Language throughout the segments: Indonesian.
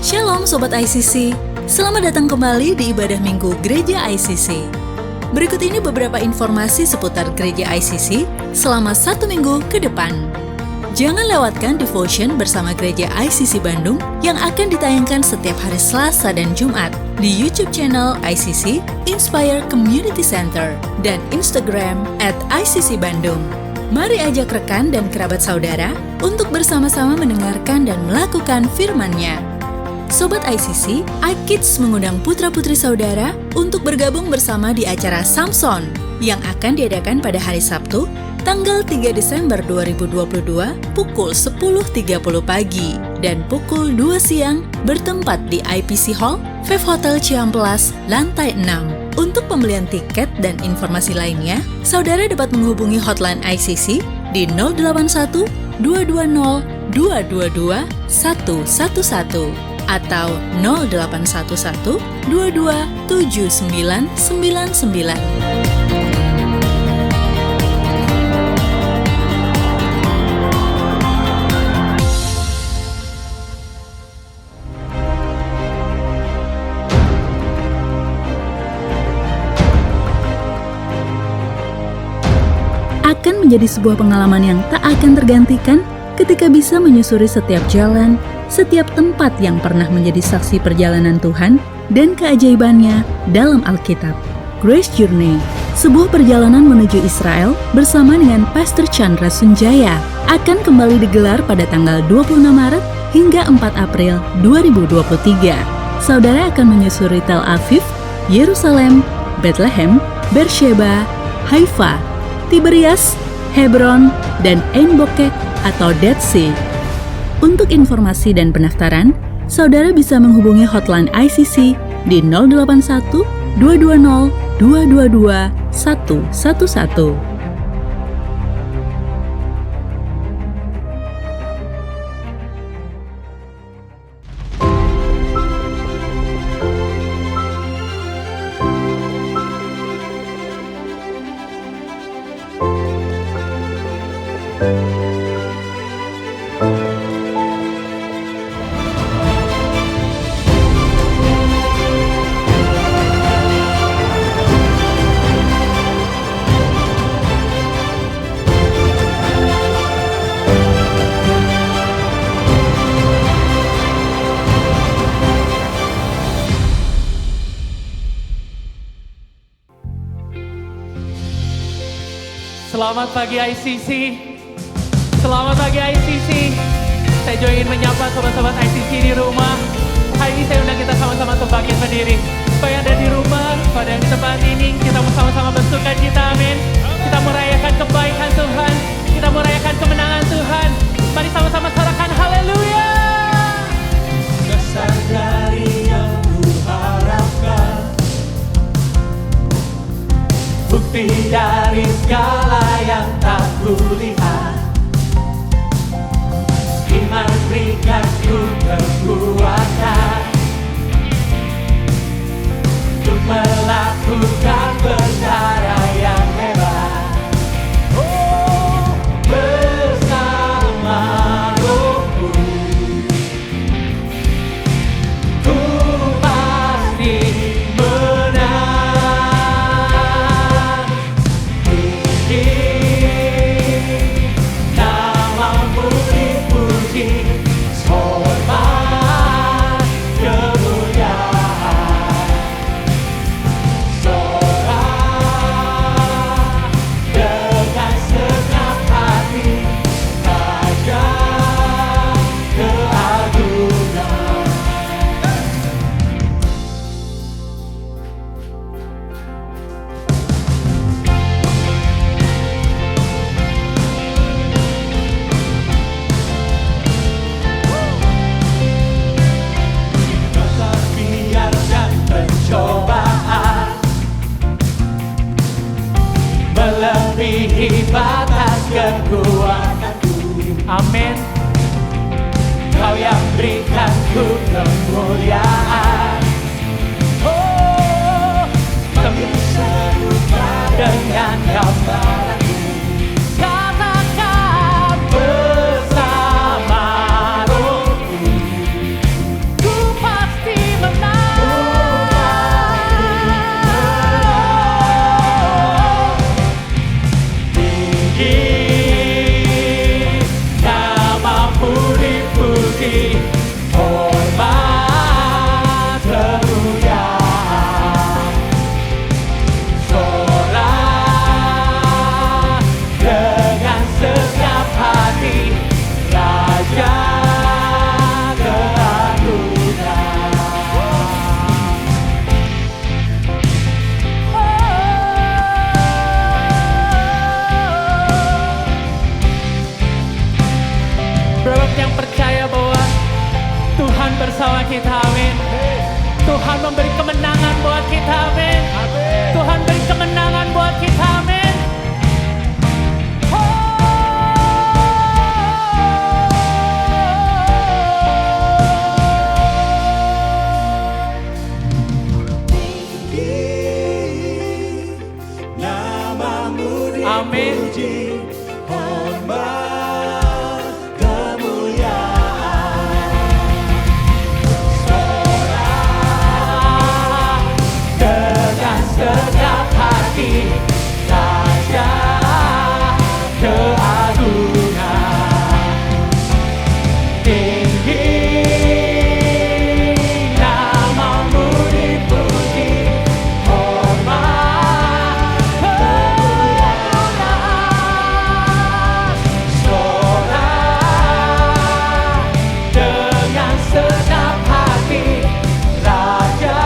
Shalom Sobat ICC, selamat datang kembali di ibadah minggu Gereja ICC. Berikut ini beberapa informasi seputar Gereja ICC selama 1 minggu ke depan. Jangan lewatkan devotion bersama Gereja ICC Bandung yang akan ditayangkan setiap hari Selasa dan Jumat di YouTube channel ICC Inspire Community Center dan Instagram @ICC-Bandung. Mari ajak rekan dan kerabat saudara untuk bersama-sama mendengarkan dan melakukan firman-Nya. Sobat ICC, iKids mengundang putra-putri saudara untuk bergabung bersama di acara Samson yang akan diadakan pada hari Sabtu, tanggal 3 Desember 2022 pukul 10.30 pagi dan pukul 2 siang bertempat di IPC Hall, Vev Hotel Ciamplas, lantai 6. Untuk pembelian tiket dan informasi lainnya, saudara dapat menghubungi hotline ICC di 081 220 222 111 atau 0811 22 7999. Akan menjadi sebuah pengalaman yang tak akan tergantikan ketika bisa menyusuri setiap jalan, setiap tempat yang pernah menjadi saksi perjalanan Tuhan dan keajaibannya dalam Alkitab. Grace Journey, sebuah perjalanan menuju Israel bersama dengan Pastor Chandra Sunjaya, akan kembali digelar pada tanggal 26 Maret hingga 4 April 2023. Saudara akan menyusuri Tel Aviv, Yerusalem, Bethlehem, Beersheba, Haifa, Tiberias, Hebron, dan Ein Bokek atau Dead Sea. Untuk informasi dan pendaftaran, saudara bisa menghubungi hotline ICC di 081 220 222 111. Selamat pagi ICC. Selamat pagi ICC. Saya juga ingin menyapa sobat-sobat ICC di rumah. Hari ini saya undang kita sama-sama untuk bangkit berdiri. Supaya ada di rumah, pada di tempat ini kita bersama-sama bersuka cita, amin. Kita merayakan kebaikan Tuhan, kita merayakan kemenangan Tuhan. Mari sama-sama sorakan haleluya. Besar dari yang kuharapkan, bukti dari segala yang tak kulihat. Iman berikanku kekuatan untuk melakukan perkara yang hebat. Oh, bersama Rohku ku pasti menang. Namamu dipuji, hormat kemuliaan. Sorak dengan segenap hati, raja keagungan. Tak biarkan pencobaan melebihi batas kekuatanku. Amin. Kau yang berikanku kemuliaan. Oh, kami serupa dengan gambaranmu. Katakan bersama Rohku, ku namamu dipuji, hormat kemuliaan, sorak dengan setiap hati, Raja keagungan. Berapa yang percaya bahwa Tuhan bersama kita, amin. Tuhan memberi kemenangan buat kita, amin. Tuhan beri kemenangan buat kita, amin. Amin. Setiap hati, Raja keagungan. Tinggi namamu dipuji, hormat kemuliaan, sorak dengan setiap hati, Raja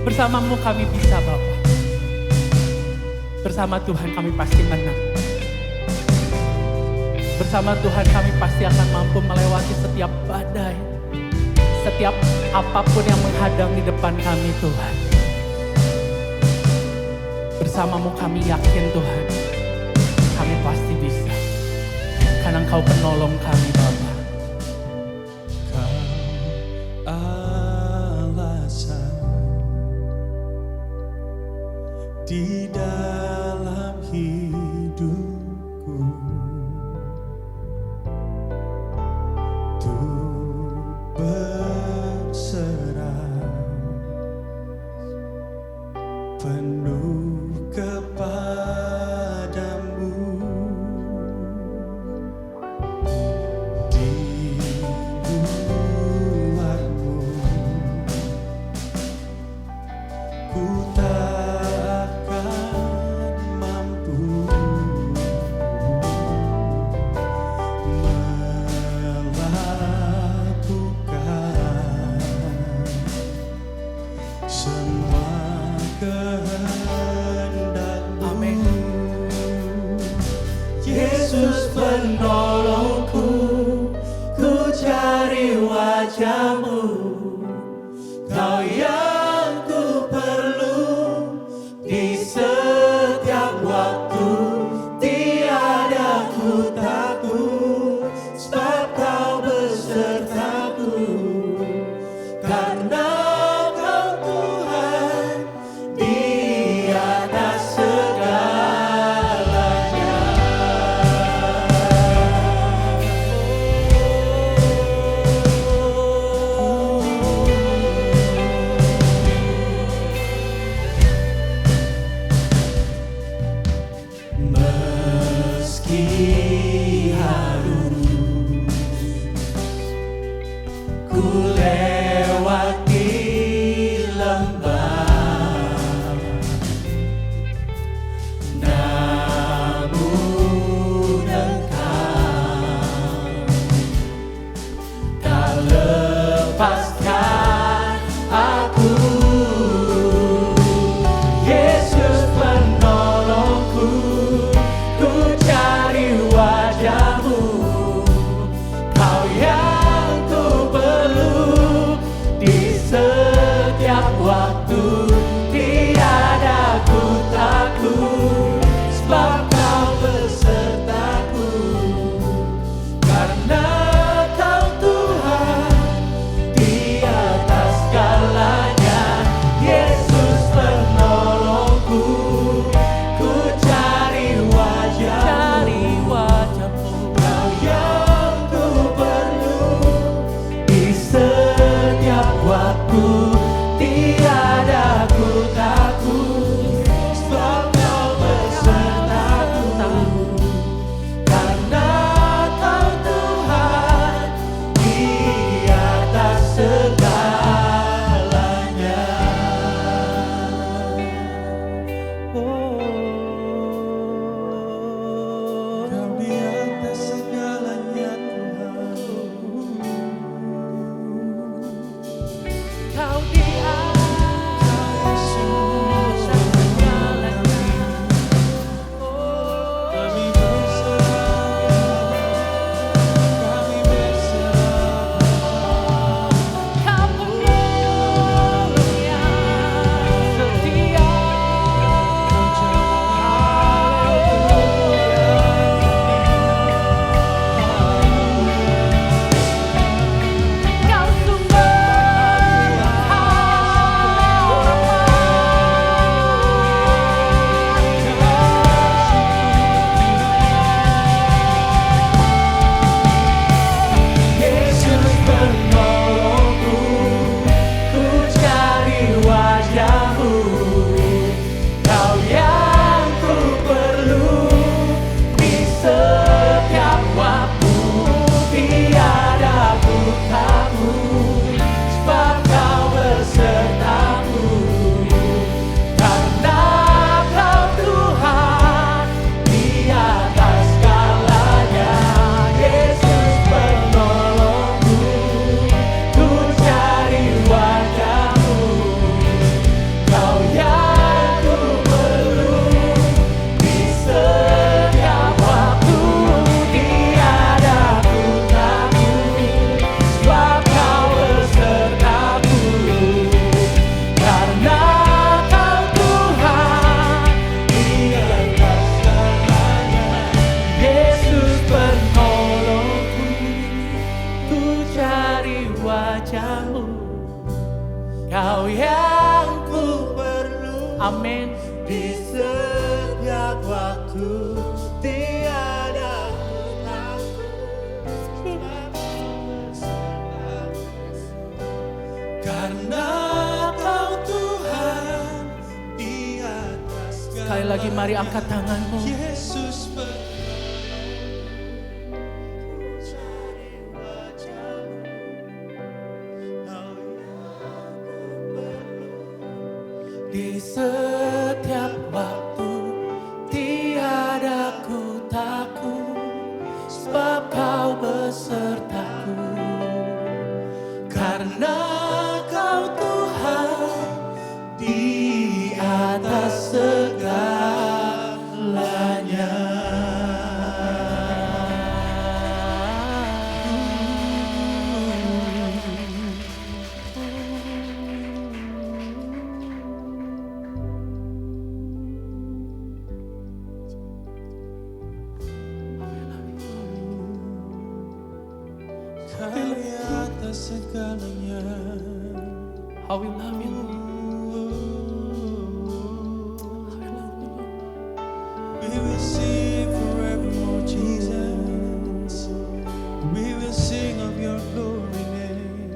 bersamamu kami bisa, Bapa. Bersama Tuhan kami pasti menang. Bersama Tuhan kami pasti akan mampu melewati setiap badai, setiap apapun yang menghadang di depan kami, Tuhan. Bersamamu kami yakin, Tuhan, kami pasti bisa. Karena Engkau penolong kami, Bapa. Di dalam hidupku, untuk berserah penuh kepadamu. Di luarmu ku Penolongku, ku cari wajah-Mu, Kau yang ku perlu di setiap waktu. Tiada ku takut, sebab Kau besertaku, karena Kau Tuhan di atas segalanya. Meski harus ku lewati lembah, namun Engkau tak lepaskan aku. Yesus penolongku, ku cari wajah-Mu, Kau wajah-Mu, Kau yang ku perlu amin. di setiap waktu. Tiada ku takut karena Kau Tuhan di atas segala. Sekali lagi mari angkat tanganmu. Yesus Di setiap waktu tiada ku takut, sebab Kau besertaku. Karena Kau Tuhan di atas segalanya. Kau di atas segalanya. How we love you, Lord. We will sing forevermore, Jesus. We will sing of your glory name.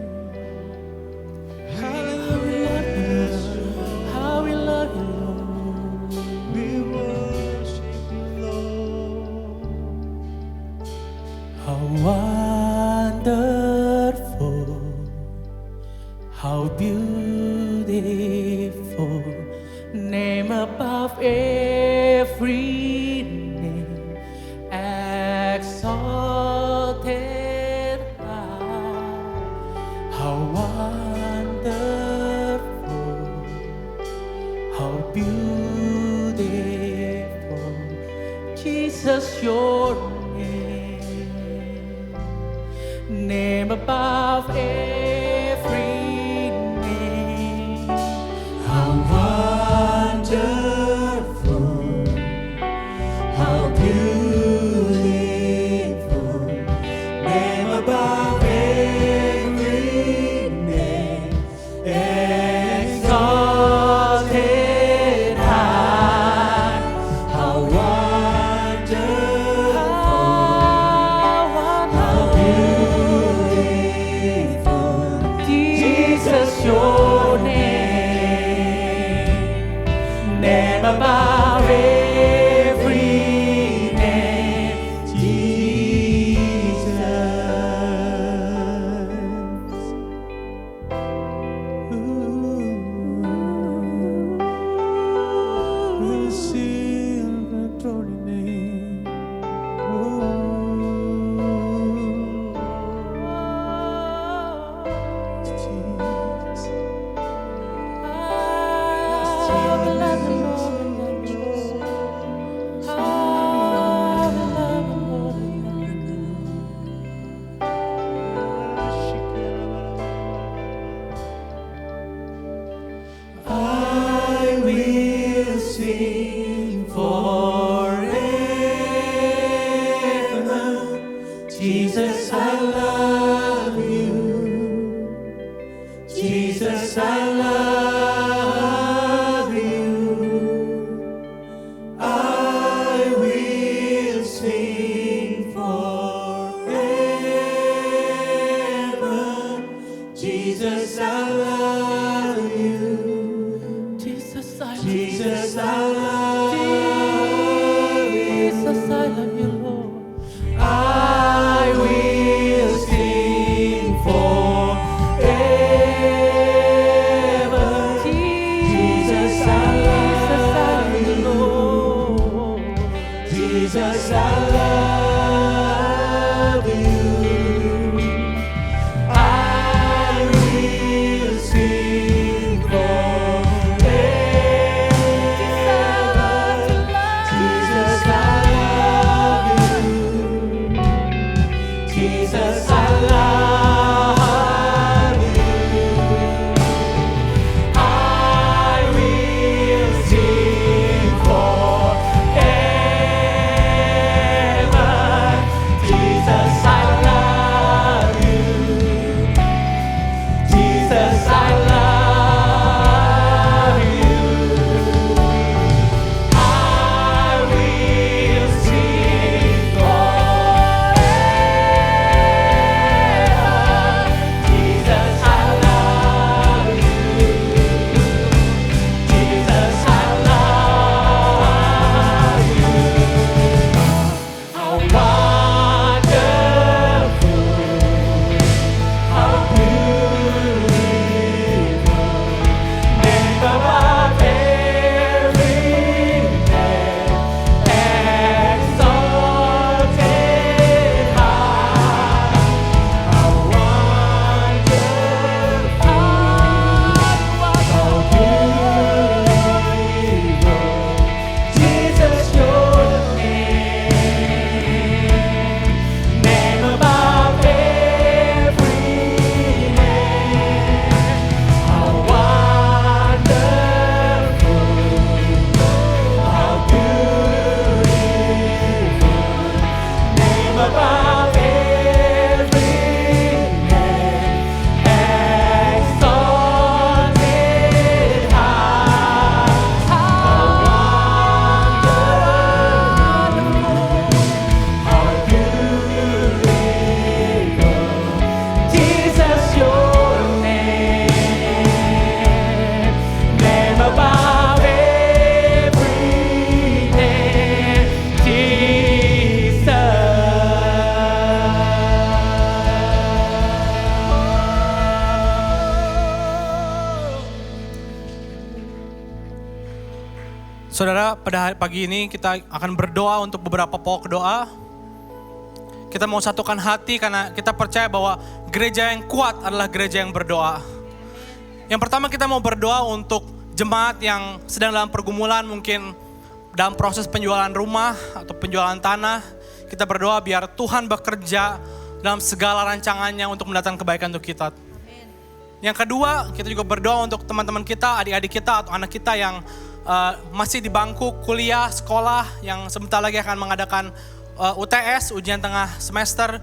Hallelujah. How we love you, Lord. We worship you, Lord. How wonderful, how beautiful, name above every name, exalted high. How wonderful, how beautiful, Jesus, your name above every name. How wonderful, how beautiful, name above every name, exalted high. How wonderful, how beautiful, Jesus, your name above every name, Jesus. We'll sing the glory name. Jesus. I will sing forever. Jesus, I love you. Jesus, I love you. I will sing forever. Jesus, I love you. Jesus, I love Jesus, I love you. Jesus, I love you, Lord. I will sing forever. Jesus, I love you. Jesus, I love you. I will Saudara, pada pagi ini kita akan berdoa untuk beberapa pokok doa. Kita mau satukan hati karena kita percaya bahwa gereja yang kuat adalah gereja yang berdoa. Yang pertama kita mau berdoa untuk jemaat yang sedang dalam pergumulan, mungkin dalam proses penjualan rumah atau penjualan tanah. Kita berdoa biar Tuhan bekerja dalam segala rancangannya untuk mendatangkan kebaikan untuk kita. Yang kedua, kita juga berdoa untuk teman-teman kita, adik-adik kita atau anak kita yang masih di bangku kuliah, sekolah, yang sebentar lagi akan mengadakan UTS, ujian tengah semester.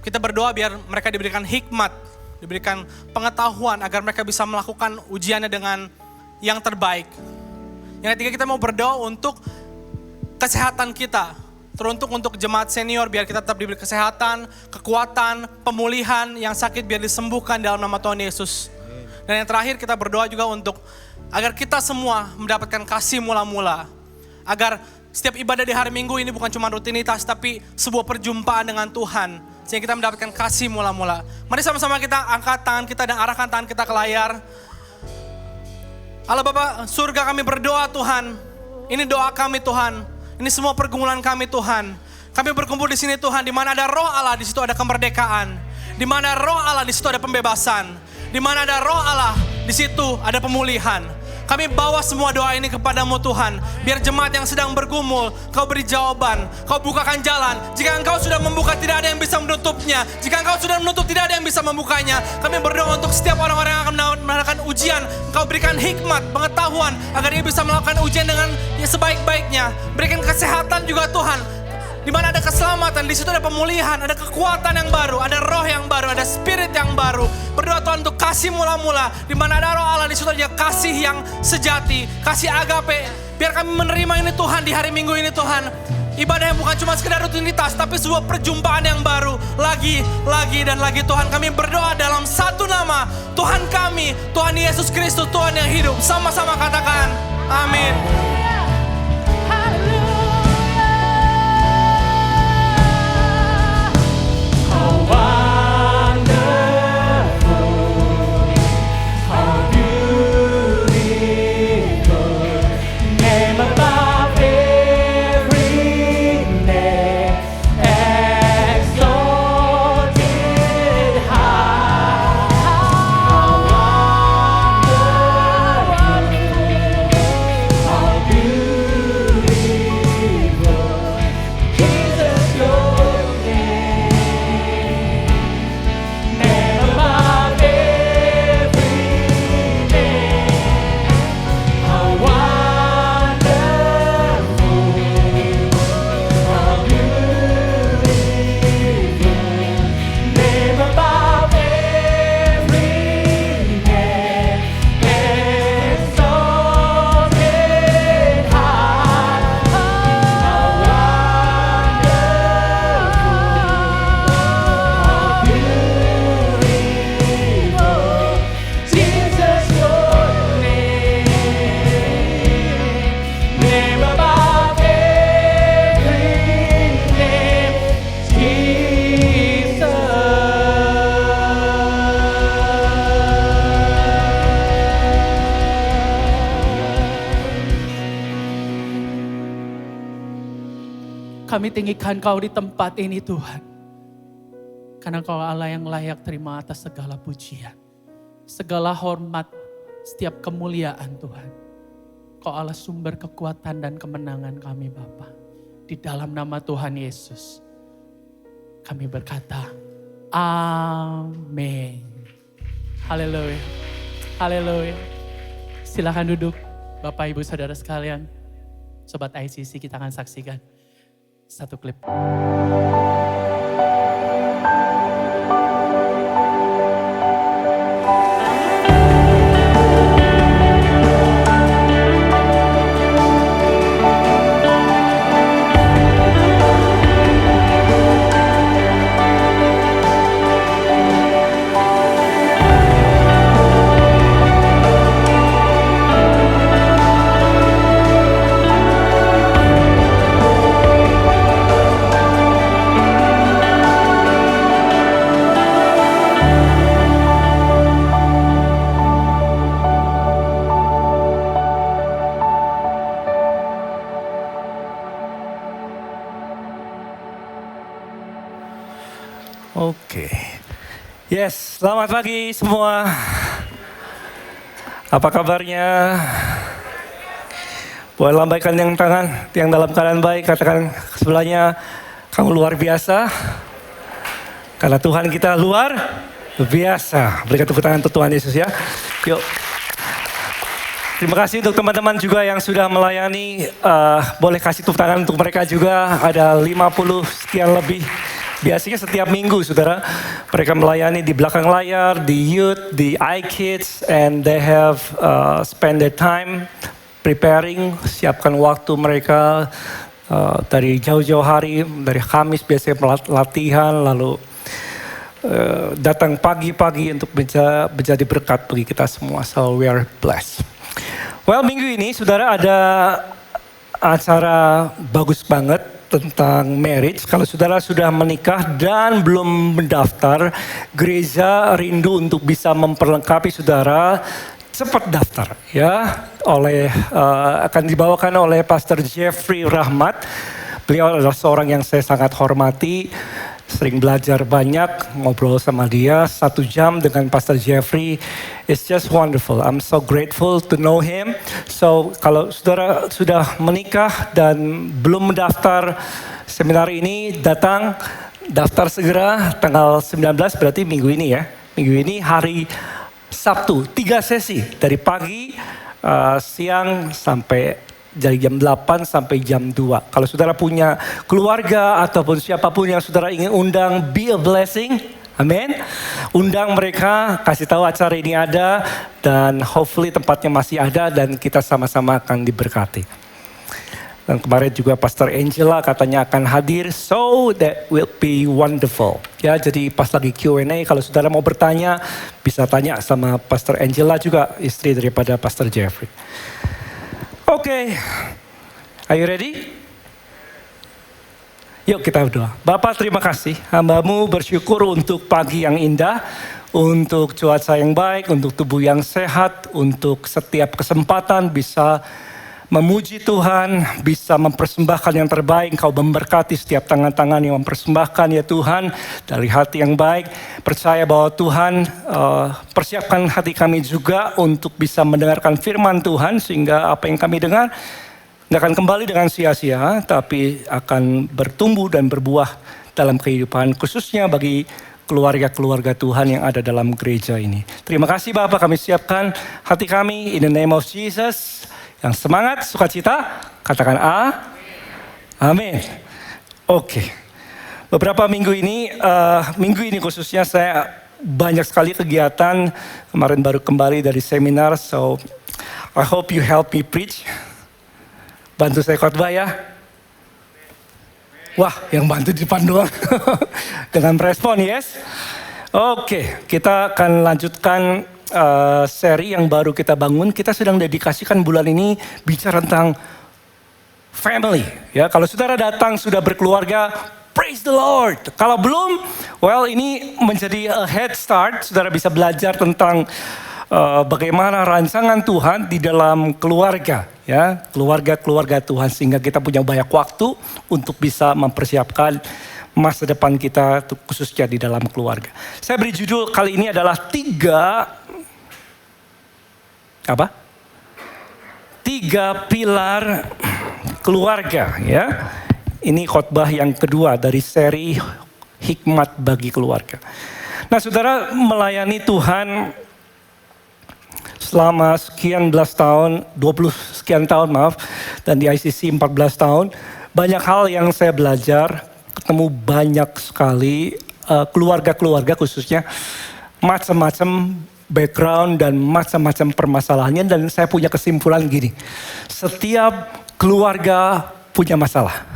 Kita berdoa biar mereka diberikan hikmat, diberikan pengetahuan agar mereka bisa melakukan ujiannya dengan yang terbaik. Yang ketiga, kita mau berdoa untuk kesehatan kita, teruntuk untuk jemaat senior biar kita tetap diberi kesehatan, kekuatan, pemulihan, yang sakit biar disembuhkan dalam nama Tuhan Yesus. Dan yang terakhir, kita berdoa juga untuk agar kita semua mendapatkan kasih mula-mula, agar setiap ibadah di hari Minggu ini bukan cuma rutinitas, tapi sebuah perjumpaan dengan Tuhan, sehingga kita mendapatkan kasih mula-mula. Mari sama-sama kita angkat tangan kita dan arahkan tangan kita ke layar. Allah Bapa surga, kami berdoa Tuhan, ini doa kami Tuhan, ini semua pergumulan kami Tuhan. Kami berkumpul di sini Tuhan, di mana ada roh Allah, di situ ada kemerdekaan. Di mana roh Allah, di situ ada pembebasan. Di mana ada roh Allah, di situ ada pemulihan. Kami bawa semua doa ini kepadamu Tuhan. Biar jemaat yang sedang bergumul, Kau beri jawaban, Kau bukakan jalan. Jika Engkau sudah membuka, tidak ada yang bisa menutupnya. Jika Engkau sudah menutup, tidak ada yang bisa membukanya. Kami berdoa untuk setiap orang-orang yang akan melakukan ujian, Engkau berikan hikmat, pengetahuan, agar dia bisa melakukan ujian dengan sebaik-baiknya. Berikan kesehatan juga Tuhan. Di mana ada keselamatan, di situ ada pemulihan, ada kekuatan yang baru, ada roh yang baru, ada spirit yang baru. Berdoa Tuhan untuk kasih mula-mula. Di mana ada roh Allah, di situ ada kasih yang sejati, kasih agape. Biar kami menerima ini Tuhan di hari Minggu ini Tuhan. Ibadah yang bukan cuma sekedar rutinitas, tapi sebuah perjumpaan yang baru. Lagi dan lagi Tuhan, kami berdoa dalam satu nama, Tuhan kami, Tuhan Yesus Kristus, Tuhan yang hidup. Sama-sama katakan, amin. Kami tinggikan Kau di tempat ini Tuhan. Karena Kau Allah yang layak terima atas segala pujian. Segala hormat, setiap kemuliaan Tuhan. Kau Allah sumber kekuatan dan kemenangan kami Bapa. Di dalam nama Tuhan Yesus. Kami berkata, amin. Haleluya. Haleluya. Silakan duduk Bapak Ibu Saudara sekalian. Sobat ICC, kita akan saksikan satu klip. Yes, selamat pagi semua. Apa kabarnya? Boleh lambaikan yang tangan, yang dalam keadaan baik, katakan sebelahnya, kamu luar biasa. Karena Tuhan kita luar biasa. Berikan tepuk tangan untuk Tuhan Yesus ya. Yuk. Terima kasih untuk teman-teman juga yang sudah melayani. Boleh kasih tepuk tangan untuk mereka juga. Ada 50 sekian lebih. Biasanya setiap minggu saudara, mereka melayani di belakang layar, di youth, di iKids, and they have spend their time preparing, siapkan waktu mereka dari jauh-jauh hari, dari Kamis biasanya latihan, lalu datang pagi-pagi untuk menjadi berkat bagi kita semua. So we are blessed. Well, minggu ini saudara ada acara bagus banget tentang marriage. Kalau saudara sudah menikah dan belum mendaftar, gereja rindu untuk bisa memperlengkapi saudara. Cepat daftar ya, akan dibawakan oleh Pastor Jeffrey Rahmat. Beliau adalah seorang yang saya sangat hormati. Sering belajar banyak, ngobrol sama dia 1 jam dengan Pastor Jeffrey. It's just wonderful. I'm so grateful to know him. So kalau saudara sudah menikah dan belum mendaftar seminar ini, daftar segera tanggal 19 berarti minggu ini ya. Minggu ini hari Sabtu, 3 sesi dari pagi, siang sampai dari jam 8 sampai jam 2. Kalau saudara punya keluarga ataupun siapapun yang saudara ingin undang, be a blessing. Amin. Undang mereka, kasih tahu acara ini ada dan hopefully tempatnya masih ada dan kita sama-sama akan diberkati. Dan kemarin juga Pastor Angela katanya akan hadir, so that will be wonderful. Ya, jadi pas lagi Q&A kalau saudara mau bertanya bisa tanya sama Pastor Angela juga, istri daripada Pastor Jeffrey. Oke, are you ready? Yuk kita berdoa. Bapak terima kasih, hamba-Mu bersyukur untuk pagi yang indah, untuk cuaca yang baik, untuk tubuh yang sehat, untuk setiap kesempatan bisa memuji Tuhan, bisa mempersembahkan yang terbaik. Engkau memberkati setiap tangan-tangan yang mempersembahkan ya Tuhan, dari hati yang baik. Percaya bahwa Tuhan persiapkan hati kami juga untuk bisa mendengarkan firman Tuhan, sehingga apa yang kami dengar nggak akan kembali dengan sia-sia, tapi akan bertumbuh dan berbuah dalam kehidupan, khususnya bagi keluarga-keluarga Tuhan yang ada dalam gereja ini. Terima kasih Bapak, kami siapkan hati kami in the name of Jesus. Yang semangat, sukacita, katakan amin. Oke. Beberapa minggu ini khususnya saya banyak sekali kegiatan. Kemarin baru kembali dari seminar, so I hope you help me preach. Bantu saya khotbah ya. Wah, yang bantu di depan doang. Dengan respon, yes. Oke, kita akan lanjutkan seri yang baru kita bangun. Kita sedang dedikasikan bulan ini bicara tentang family. Ya, kalau saudara datang sudah berkeluarga, praise the Lord. Kalau belum, well ini menjadi a head start. Saudara bisa belajar tentang bagaimana rancangan Tuhan di dalam keluarga. Ya, keluarga Tuhan, sehingga kita punya banyak waktu untuk bisa mempersiapkan masa depan kita, khususnya di dalam keluarga. Saya beri judul kali ini adalah 3 pilar keluarga ya. Ini khotbah yang kedua dari seri Hikmat bagi Keluarga. Nah, saudara melayani Tuhan selama sekian belas tahun, 20 sekian tahun maaf, dan di ICC 14 tahun, banyak hal yang saya belajar, ketemu banyak sekali keluarga-keluarga khususnya, macam-macam background dan macam-macam permasalahannya, dan saya punya kesimpulan gini, setiap keluarga punya masalah.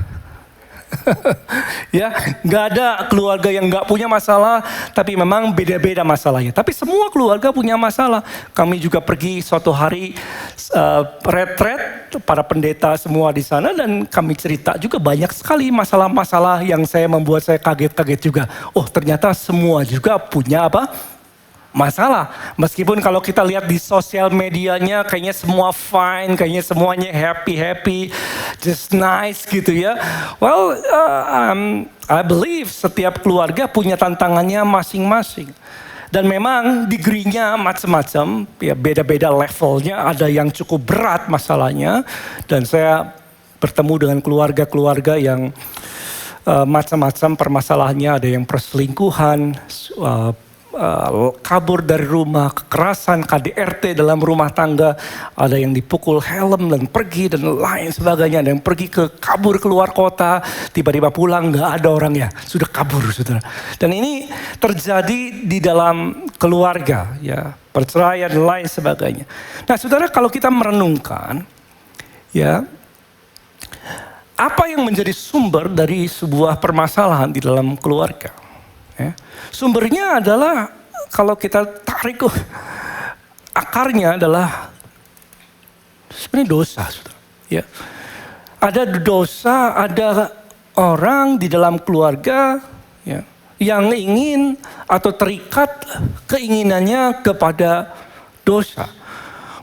Ya, nggak ada keluarga yang nggak punya masalah, tapi memang beda-beda masalahnya. Tapi semua keluarga punya masalah. Kami juga pergi suatu hari retret, para pendeta semua di sana, dan kami cerita juga banyak sekali masalah-masalah yang membuat saya kaget-kaget juga. Oh, ternyata semua juga punya masalah. Meskipun kalau kita lihat di sosial medianya kayaknya semua fine, kayaknya semuanya happy. just nice gitu ya. Well, I believe setiap keluarga punya tantangannya masing-masing. Dan memang degree-nya macam-macam, ya beda-beda levelnya, ada yang cukup berat masalahnya. Dan saya bertemu dengan keluarga-keluarga yang macam-macam permasalahannya, ada yang perselingkuhan, kabur dari rumah, kekerasan, KDRT dalam rumah tangga, ada yang dipukul helm dan pergi dan lain sebagainya, ada yang pergi kabur keluar kota, tiba-tiba pulang nggak ada orangnya, sudah kabur saudara. Dan ini terjadi di dalam keluarga, ya perceraian dan lain sebagainya. Nah saudara, kalau kita merenungkan, ya apa yang menjadi sumber dari sebuah permasalahan di dalam keluarga? Ya. Sumbernya adalah kalau kita tarik akarnya adalah sebenarnya dosa, saudara. Ya. Ada dosa, ada orang di dalam keluarga ya, yang ingin atau terikat keinginannya kepada dosa.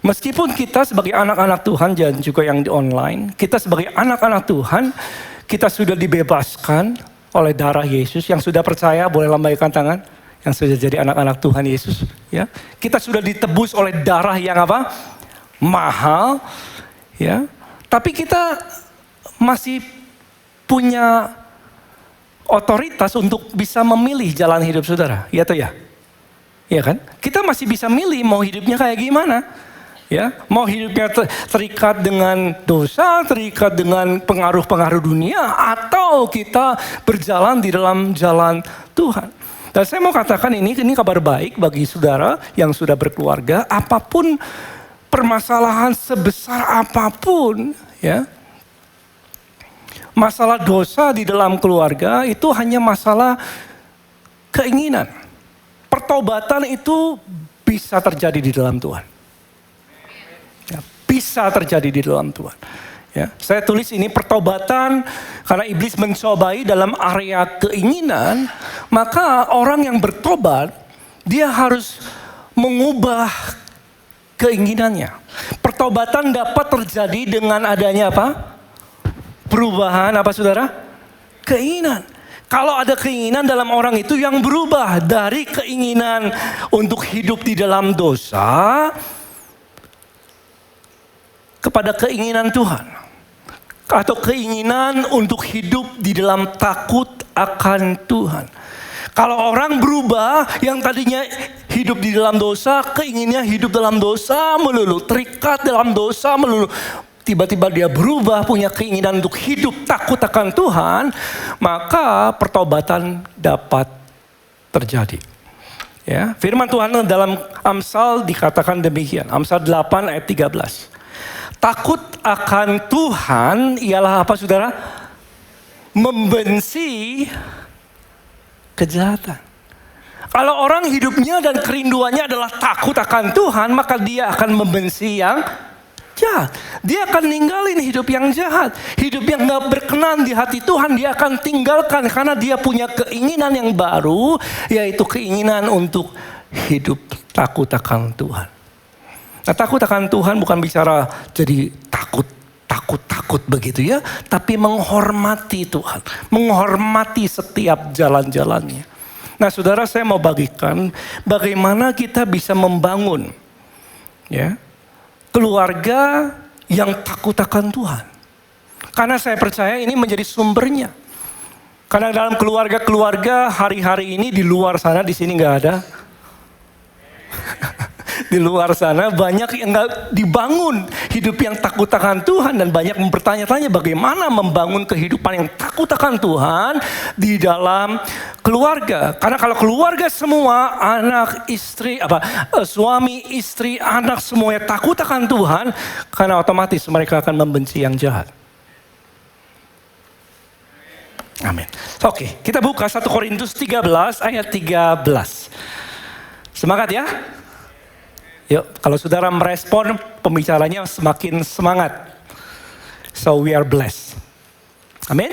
Meskipun kita sebagai anak-anak Tuhan dan juga yang di online, kita sebagai anak-anak Tuhan, kita sudah dibebaskan oleh darah Yesus. Yang sudah percaya boleh lambaikan tangan. Yang sudah jadi anak-anak Tuhan Yesus. Ya, kita sudah ditebus oleh darah yang apa? Mahal. Ya, tapi kita masih punya otoritas untuk bisa memilih jalan hidup saudara. Ya atau ya? Ya kan? Kita masih bisa milih mau hidupnya kayak gimana. Ya, mau hidupnya terikat dengan dosa, terikat dengan pengaruh-pengaruh dunia, atau kita berjalan di dalam jalan Tuhan. Dan saya mau katakan ini kabar baik bagi saudara yang sudah berkeluarga, apapun permasalahan sebesar apapun, ya, masalah dosa di dalam keluarga itu hanya masalah keinginan. Pertobatan itu bisa terjadi di dalam Tuhan. Ya, bisa terjadi di dalam Tuhan. Ya, saya tulis ini pertobatan karena iblis mencobai dalam area keinginan, maka orang yang bertobat dia harus mengubah keinginannya. Pertobatan dapat terjadi dengan adanya apa? Perubahan apa saudara? Keinginan. Kalau ada keinginan dalam orang itu yang berubah dari keinginan untuk hidup di dalam dosa kepada keinginan Tuhan. Atau keinginan untuk hidup di dalam takut akan Tuhan. Kalau orang berubah yang tadinya hidup di dalam dosa, keinginannya hidup dalam dosa melulu, terikat dalam dosa melulu. Tiba-tiba dia berubah punya keinginan untuk hidup takut akan Tuhan, maka pertobatan dapat terjadi. Ya, firman Tuhan dalam Amsal dikatakan demikian. Amsal 8 ayat 13. Takut akan Tuhan ialah apa saudara? Membenci kejahatan. Kalau orang hidupnya dan kerinduannya adalah takut akan Tuhan, maka dia akan membenci yang jahat. Dia akan ninggalin hidup yang jahat. Hidup yang gak berkenan di hati Tuhan, dia akan tinggalkan karena dia punya keinginan yang baru, yaitu keinginan untuk hidup takut akan Tuhan. Nah, takut akan Tuhan bukan bicara jadi takut begitu ya, tapi menghormati Tuhan, menghormati setiap jalan-jalannya. Nah, saudara, saya mau bagikan bagaimana kita bisa membangun ya keluarga yang takut akan Tuhan. Karena saya percaya ini menjadi sumbernya. Karena dalam keluarga-keluarga hari-hari ini di luar sana, di sini nggak ada. Di luar sana banyak yang gak dibangun hidup yang takut akan Tuhan, dan banyak bertanya-tanya bagaimana membangun kehidupan yang takut akan Tuhan di dalam keluarga. Karena kalau keluarga semua, anak, istri, suami, istri, anak semuanya takut akan Tuhan, karena otomatis mereka akan membenci yang jahat. Amin. Oke, kita buka 1 Korintus 13 ayat 13. Semangat ya. Yuk, kalau saudara merespon, pembicaranya semakin semangat. So we are blessed. Amin.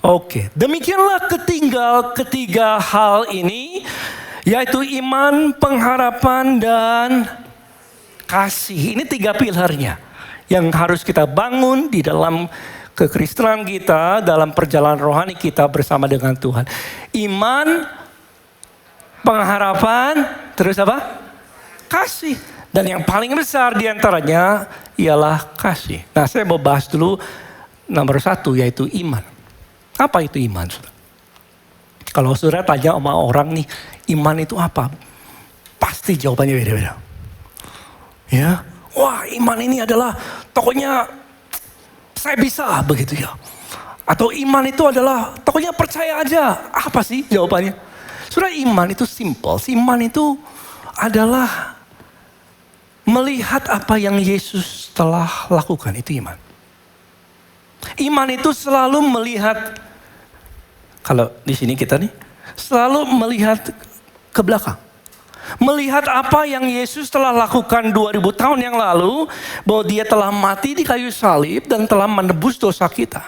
Oke, demikianlah ketiga hal ini, yaitu iman, pengharapan, dan kasih. Ini 3 pilarnya. yang harus kita bangun di dalam kekristenan kita, dalam perjalanan rohani kita bersama dengan Tuhan. Iman, pengharapan, terus apa? Kasih. Dan yang paling besar diantaranya ialah kasih. Nah, saya mau bahas dulu nomor 1, yaitu iman. Apa itu iman, saudara? Kalau saudara tanya sama orang nih, iman itu apa? Pasti jawabannya beda-beda. Ya, wah, iman ini adalah pokoknya saya bisa begitu ya. Atau iman itu adalah pokoknya percaya aja. Apa sih jawabannya? Saudara, iman itu simple. Iman itu adalah melihat apa yang Yesus telah lakukan. Itu iman. Iman itu selalu melihat, kalau di sini kita nih, selalu melihat ke belakang. Melihat apa yang Yesus telah lakukan 2000 tahun yang lalu, bahwa dia telah mati di kayu salib dan telah menebus dosa kita.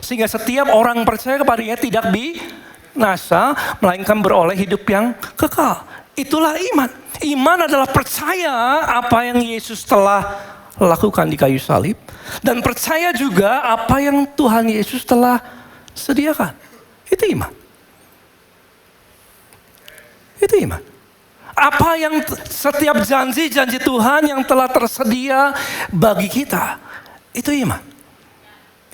Sehingga setiap orang percaya kepadanya tidak binasa, melainkan beroleh hidup yang kekal. Itulah iman. Iman adalah percaya apa yang Yesus telah lakukan di kayu salib. Dan percaya juga apa yang Tuhan Yesus telah sediakan. Itu iman. Itu iman. Apa yang setiap janji-janji Tuhan yang telah tersedia bagi kita. Itu iman.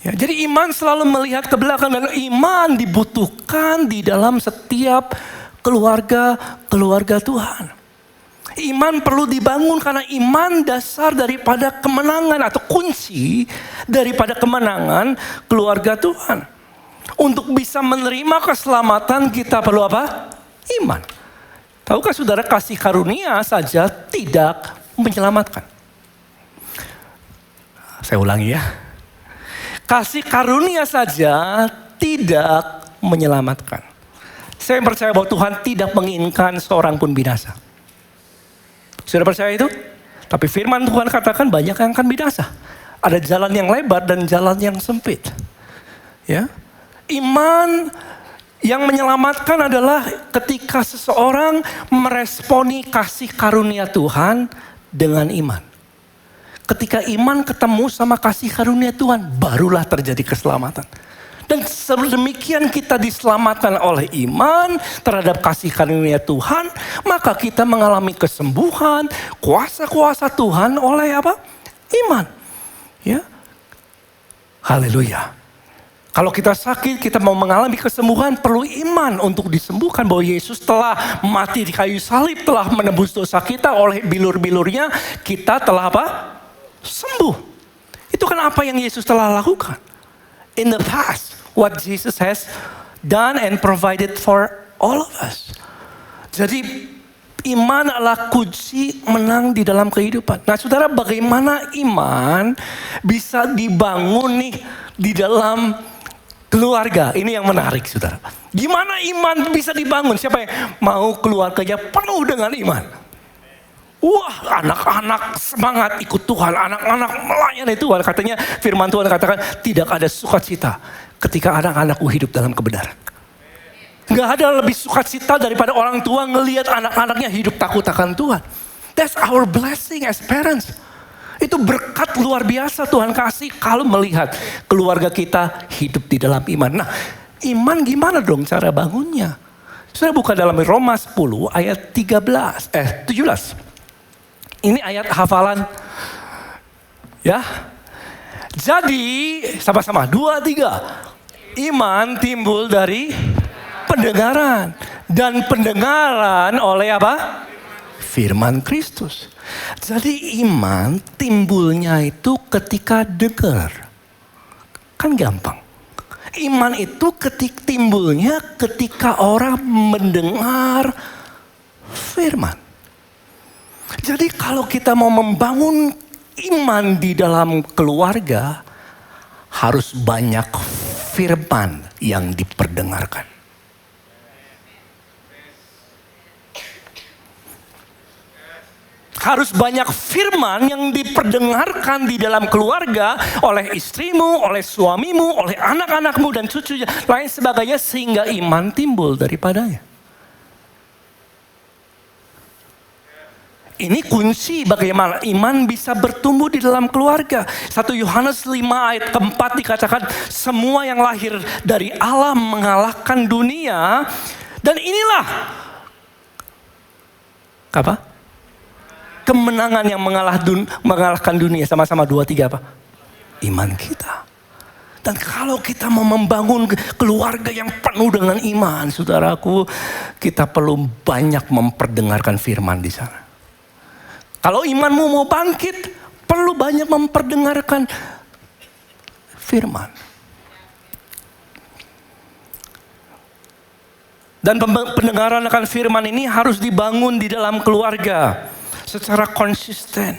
Ya, jadi iman selalu melihat ke belakang. Dan iman dibutuhkan di dalam setiap keluarga Tuhan. Iman perlu dibangun karena iman dasar daripada kemenangan atau kunci daripada kemenangan keluarga Tuhan. Untuk bisa menerima keselamatan kita perlu apa? Iman. Tahukah saudara, kasih karunia saja tidak menyelamatkan. Saya ulangi ya. Kasih karunia saja tidak menyelamatkan. Saya percaya bahwa Tuhan tidak menginginkan seorang pun binasa. Sudah percaya itu? Tapi firman Tuhan katakan banyak yang akan binasa. Ada jalan yang lebar dan jalan yang sempit. Ya. Iman yang menyelamatkan adalah ketika seseorang meresponi kasih karunia Tuhan dengan iman. Ketika iman ketemu sama kasih karunia Tuhan, barulah terjadi keselamatan. Dan sedemikian kita diselamatkan oleh iman terhadap kasih karunia Tuhan, maka kita mengalami kesembuhan, kuasa-kuasa Tuhan oleh apa? Iman. Ya. Haleluya. Kalau kita sakit, kita mau mengalami kesembuhan, perlu iman untuk disembuhkan. Bahwa Yesus telah mati di kayu salib, telah menebus dosa kita oleh bilur-bilurnya, kita telah apa? Sembuh. Itu kan apa yang Yesus telah lakukan. In the past, what Jesus has done and provided for all of us. Jadi iman adalah kunci menang di dalam kehidupan. Nah, saudara, bagaimana iman bisa dibangun nih di dalam keluarga? Ini yang menarik, saudara. Gimana iman bisa dibangun? Siapa yang mau keluarganya penuh dengan iman? Wah, anak-anak semangat ikut Tuhan, anak-anak melayani Tuhan. Katanya firman Tuhan katakan tidak ada sukacita ketika anak-anakku hidup dalam kebenaran. Gak ada lebih sukacita daripada orang tua ngelihat anak-anaknya hidup takut akan Tuhan. That's our blessing as parents. Itu berkat luar biasa Tuhan kasih kalau melihat keluarga kita hidup di dalam iman. Nah, iman gimana dong cara bangunnya? Saya buka dalam Roma 10 ayat 17. Ini ayat hafalan. Ya. Jadi, sama-sama 2, 3. Iman timbul dari pendengaran. Dan pendengaran oleh apa? Firman Kristus. Jadi iman timbulnya itu ketika dengar. Kan gampang. Iman itu timbulnya ketika orang mendengar firman. Jadi kalau kita mau membangun iman di dalam keluarga, harus banyak firman yang diperdengarkan. Harus banyak firman yang diperdengarkan di dalam keluarga oleh istrimu, oleh suamimu, oleh anak-anakmu dan cucunya, lain sebagainya, sehingga iman timbul daripadanya. Ini kunci bagaimana iman bisa bertumbuh di dalam keluarga. 1 Yohanes 5 ayat keempat dikatakan, semua yang lahir dari Allah mengalahkan dunia. Dan inilah apa? Kemenangan yang mengalahkan dunia. Sama-sama 2, 3 apa? Iman kita. Dan kalau kita mau membangun keluarga yang penuh dengan iman, saudaraku, kita perlu banyak memperdengarkan firman di sana. Kalau imanmu mau bangkit, perlu banyak memperdengarkan firman. Dan pendengaran akan firman ini harus dibangun di dalam keluarga secara konsisten.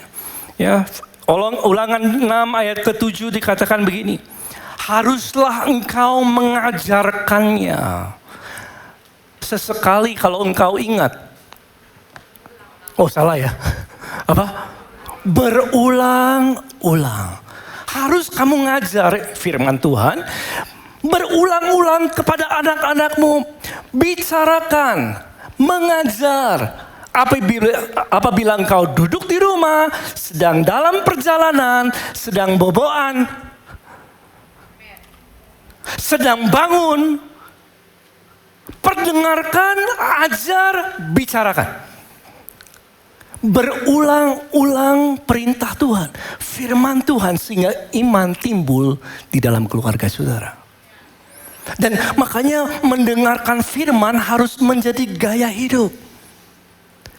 Ya, Ulangan 6 ayat ke-7 dikatakan begini. Haruslah engkau mengajarkannya. Sesekali kalau engkau ingat. Oh, salah ya. Apa? Berulang-ulang. Harus kamu ngajar firman Tuhan. Berulang-ulang kepada anak-anakmu. Bicarakan. Mengajar. Apabila engkau duduk di rumah. Sedang dalam perjalanan. Sedang boboan. Sedang bangun. Perdengarkan, ajar, bicarakan. Berulang-ulang perintah Tuhan, firman Tuhan, sehingga iman timbul di dalam keluarga saudara. Dan makanya mendengarkan firman harus menjadi gaya hidup.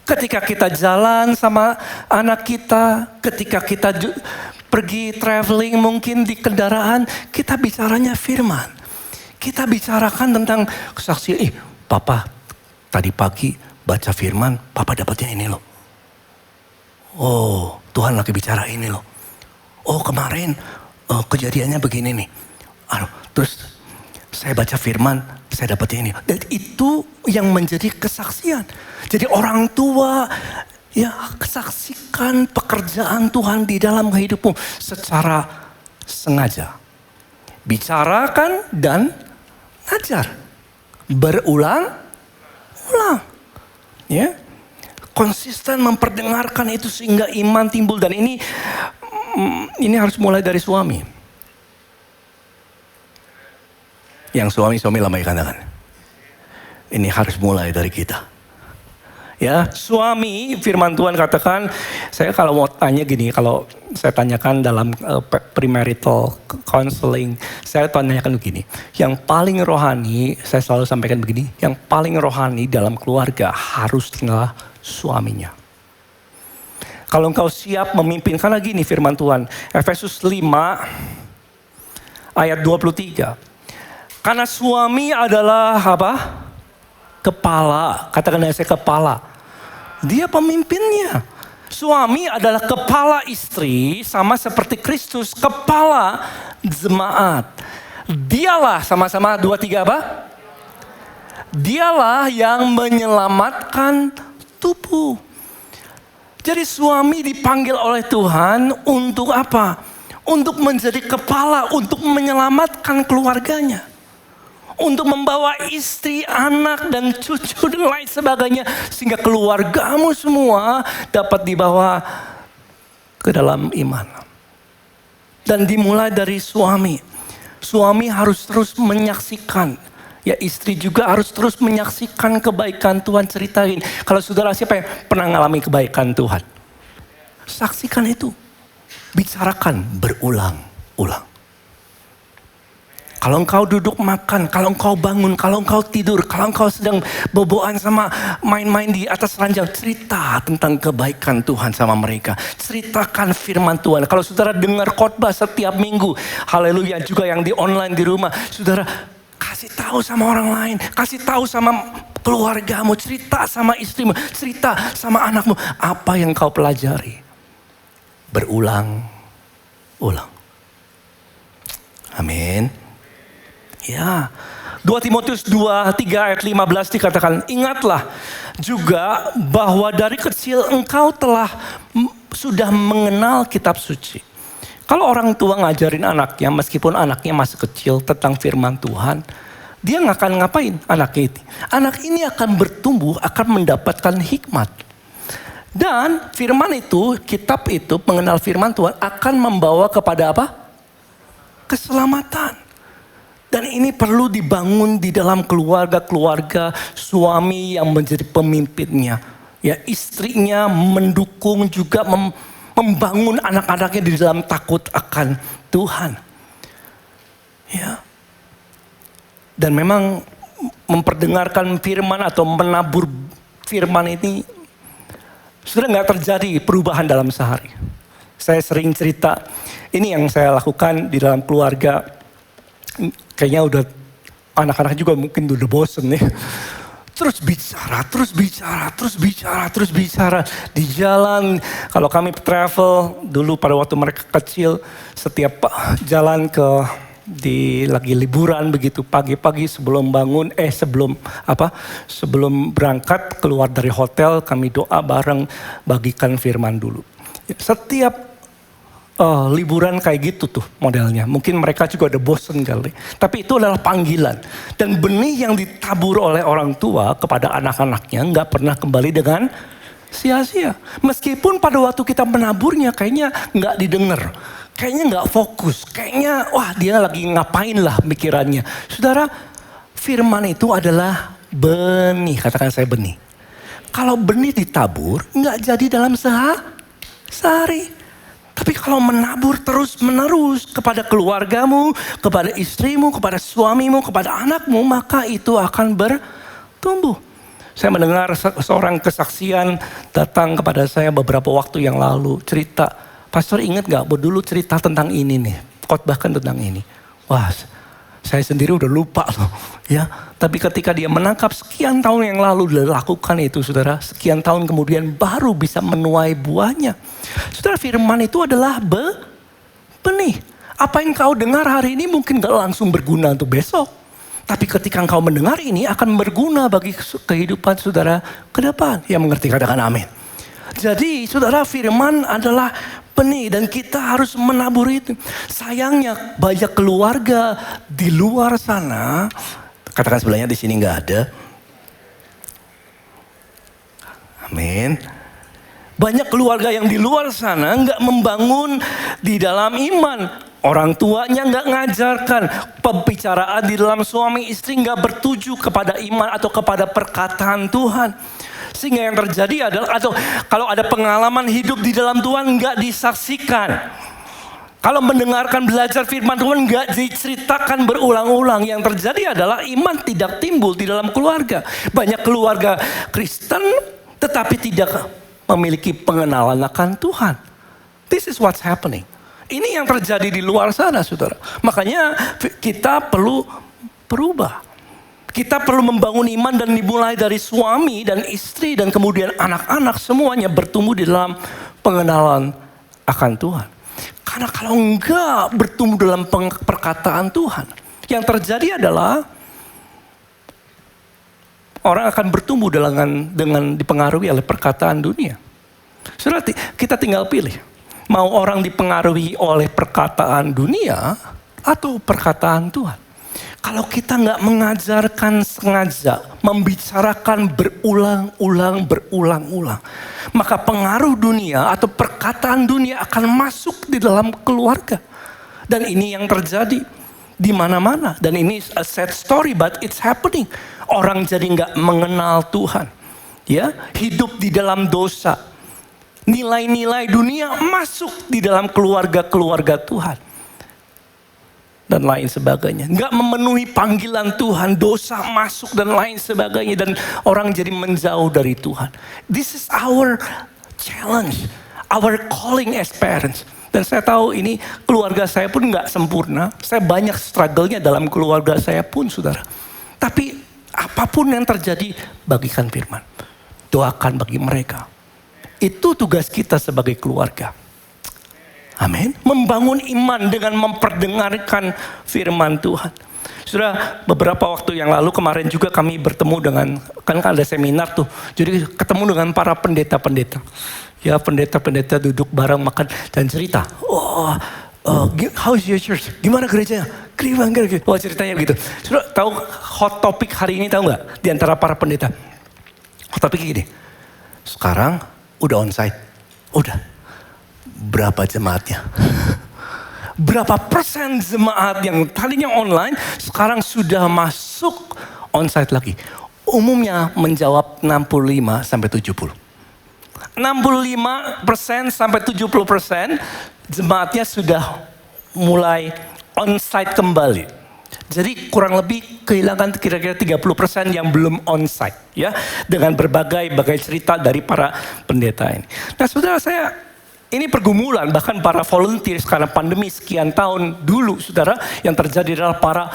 Ketika kita jalan sama anak kita, ketika kita pergi traveling mungkin di kendaraan, kita bicaranya firman. Kita bicarakan tentang kesaksian, Papa tadi pagi baca firman, Papa dapatnya ini loh. Oh, Tuhan lagi bicara ini loh. Oh, kemarin kejadiannya begini nih. Terus saya baca firman, saya dapatnya ini. Dan itu yang menjadi kesaksian. Jadi orang tua ya kesaksikan pekerjaan Tuhan di dalam hidupmu secara sengaja. Bicarakan dan ajar. Berulang-ulang. Ya. Konsisten memperdengarkan itu sehingga iman timbul. Dan ini harus mulai dari suami. Yang suami-suami lama katakan. Ini harus mulai dari kita. Ya, suami, firman Tuhan katakan, saya kalau mau tanya gini, kalau saya tanyakan dalam premarital counseling, saya tanyakan begini, yang paling rohani, saya selalu sampaikan begini, yang paling rohani dalam keluarga haruslah suaminya. Kalau engkau siap memimpin, karena gini firman Tuhan, Efesus 5 ayat 23. Karena suami adalah apa? Kepala, katakan saya kepala. Dia pemimpinnya. Suami adalah kepala istri sama seperti Kristus kepala jemaat. Dialah sama-sama 2-3 apa? Dialah yang menyelamatkan tubuh. Jadi suami dipanggil oleh Tuhan untuk apa? Untuk menjadi kepala, untuk menyelamatkan keluarganya. Untuk membawa istri, anak, dan cucu, dan lain sebagainya. Sehingga keluargamu semua dapat dibawa ke dalam iman. Dan dimulai dari suami. Suami harus terus menyaksikan. Ya, istri juga harus terus menyaksikan kebaikan Tuhan. Ceritain. Kalau saudara siapa yang pernah mengalami kebaikan Tuhan? Saksikan itu. Bicarakan berulang-ulang. Kalau engkau duduk makan, kalau engkau bangun, kalau engkau tidur, kalau engkau sedang boboan sama main-main di atas ranjang, cerita tentang kebaikan Tuhan sama mereka. Ceritakan firman Tuhan. Kalau saudara dengar khotbah setiap minggu, haleluya, juga yang di online di rumah, saudara kasih tahu sama orang lain, kasih tahu sama keluargamu, cerita sama istrimu, cerita sama anakmu, apa yang kau pelajari. Berulang-ulang. Amin. Ya, 2 Timotius 2:3 ayat 15 dikatakan, ingatlah juga bahwa dari kecil engkau sudah mengenal kitab suci. Kalau orang tua ngajarin anaknya, meskipun anaknya masih kecil tentang firman Tuhan, dia nggak akan ngapain anaknya itu. Anak ini akan bertumbuh, akan mendapatkan hikmat. Dan firman itu, kitab itu, mengenal firman Tuhan akan membawa kepada apa? Keselamatan. Dan ini perlu dibangun di dalam keluarga-keluarga, suami yang menjadi pemimpinnya. Ya, istrinya mendukung juga membangun anak-anaknya di dalam takut akan Tuhan. Ya. Dan memang memperdengarkan firman atau menabur firman ini sudah nggak terjadi perubahan dalam sehari. Saya sering cerita, ini yang saya lakukan di dalam keluarga. Kayaknya udah anak-anak juga mungkin udah bosen nih. Terus bicara. Di jalan, kalau kami travel dulu pada waktu mereka kecil, setiap jalan lagi liburan begitu pagi-pagi sebelum berangkat keluar dari hotel, kami doa bareng, bagikan firman dulu. Setiap liburan kayak gitu tuh modelnya. Mungkin mereka juga udah bosen kali. Tapi itu adalah panggilan. Dan benih yang ditabur oleh orang tua kepada anak-anaknya nggak pernah kembali dengan sia-sia. Meskipun pada waktu kita menaburnya kayaknya nggak didengar. Kayaknya nggak fokus. Kayaknya wah dia lagi ngapain lah pikirannya. Saudara, firman itu adalah benih. Katakan saya benih. Kalau benih ditabur nggak jadi dalam sehari. Tapi kalau menabur terus menerus kepada keluargamu, kepada istrimu, kepada suamimu, kepada anakmu, maka itu akan bertumbuh. Saya mendengar seorang kesaksian datang kepada saya beberapa waktu yang lalu, cerita, pastor ingat gak dulu cerita tentang ini nih, khotbahkan tentang ini. Wah, saya sendiri udah lupa loh, ya. Tapi ketika dia menangkap sekian tahun yang lalu dia lakukan itu, saudara, sekian tahun kemudian baru bisa menuai buahnya. Saudara, firman itu adalah benih. Apa yang kau dengar hari ini mungkin gak langsung berguna untuk besok. Tapi ketika engkau mendengar ini akan berguna bagi kehidupan saudara ke depan. Yang mengerti katakan amin. Jadi saudara, firman adalah benih dan kita harus menabur itu. Sayangnya banyak keluarga di luar sana, katakan sebelahnya di sini nggak ada. Amin. Banyak keluarga yang di luar sana nggak membangun di dalam iman. Orang tuanya nggak ngajarkan, pembicaraan di dalam suami istri nggak bertuju kepada iman atau kepada perkataan Tuhan. Sehingga yang terjadi adalah, atau kalau ada pengalaman hidup di dalam Tuhan nggak disaksikan. Kalau mendengarkan belajar firman Tuhan nggak diceritakan berulang-ulang. Yang terjadi adalah iman tidak timbul di dalam keluarga. Banyak keluarga Kristen tetapi tidak memiliki pengenalan akan Tuhan. This is what's happening. Ini yang terjadi di luar sana, saudara. Makanya kita perlu berubah. Kita perlu membangun iman dan dimulai dari suami dan istri dan kemudian anak-anak semuanya bertumbuh di dalam pengenalan akan Tuhan. Karena kalau enggak bertumbuh dalam perkataan Tuhan, yang terjadi adalah orang akan bertumbuh dengan dipengaruhi oleh perkataan dunia. Saudara, kita tinggal pilih. Mau orang dipengaruhi oleh perkataan dunia atau perkataan Tuhan. Kalau kita nggak mengajarkan sengaja, membicarakan berulang-ulang, maka pengaruh dunia atau perkataan dunia akan masuk di dalam keluarga. Dan ini yang terjadi di mana-mana. Dan ini a sad story, but it's happening. Orang jadi nggak mengenal Tuhan, ya, hidup di dalam dosa. Nilai-nilai dunia masuk di dalam keluarga-keluarga Tuhan. Dan lain sebagainya. Nggak memenuhi panggilan Tuhan, dosa masuk dan lain sebagainya. Dan orang jadi menjauh dari Tuhan. This is our challenge, our calling as parents. Dan saya tahu ini keluarga saya pun nggak sempurna. Saya banyak struggle-nya dalam keluarga saya pun, saudara. Tapi apapun yang terjadi, bagikan firman. Doakan bagi mereka. Itu tugas kita sebagai keluarga. Amin. Membangun iman dengan memperdengarkan firman Tuhan. Sudah beberapa waktu yang lalu kemarin juga kami bertemu dengan, kan ada seminar tuh. Jadi ketemu dengan para pendeta-pendeta. Ya, pendeta-pendeta duduk bareng makan dan cerita. How's your church? Gimana gerejanya? Gimana? Oh, ceritanya begitu. Sudah tahu hot topic hari ini, tahu nggak? Di antara para pendeta. Hot topic gini. Sekarang Udah onsite? Udah. Berapa jemaatnya? Berapa persen jemaat yang tadinya online sekarang sudah masuk onsite lagi? Umumnya menjawab 65 sampai 70. 65% sampai 70% jemaatnya sudah mulai onsite kembali. Jadi kurang lebih kehilangan kira-kira 30% yang belum onsite ya, dengan berbagai cerita dari para pendeta ini. Nah, saudara, ini pergumulan bahkan para volunteer karena pandemi sekian tahun dulu, saudara, yang terjadi adalah para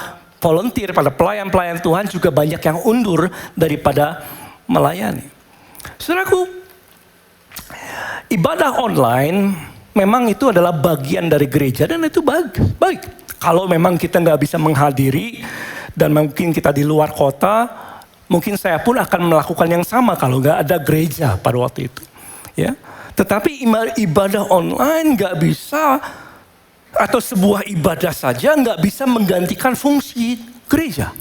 volunteer, pada pelayan-pelayan Tuhan juga banyak yang undur daripada melayani. Saudaraku, ibadah online memang itu adalah bagian dari gereja dan itu baik. Kalau memang kita nggak bisa menghadiri dan mungkin kita di luar kota, mungkin saya pun akan melakukan yang sama kalau nggak ada gereja pada waktu itu. Ya, tetapi ibadah online nggak bisa, atau sebuah ibadah saja nggak bisa menggantikan fungsi gereja.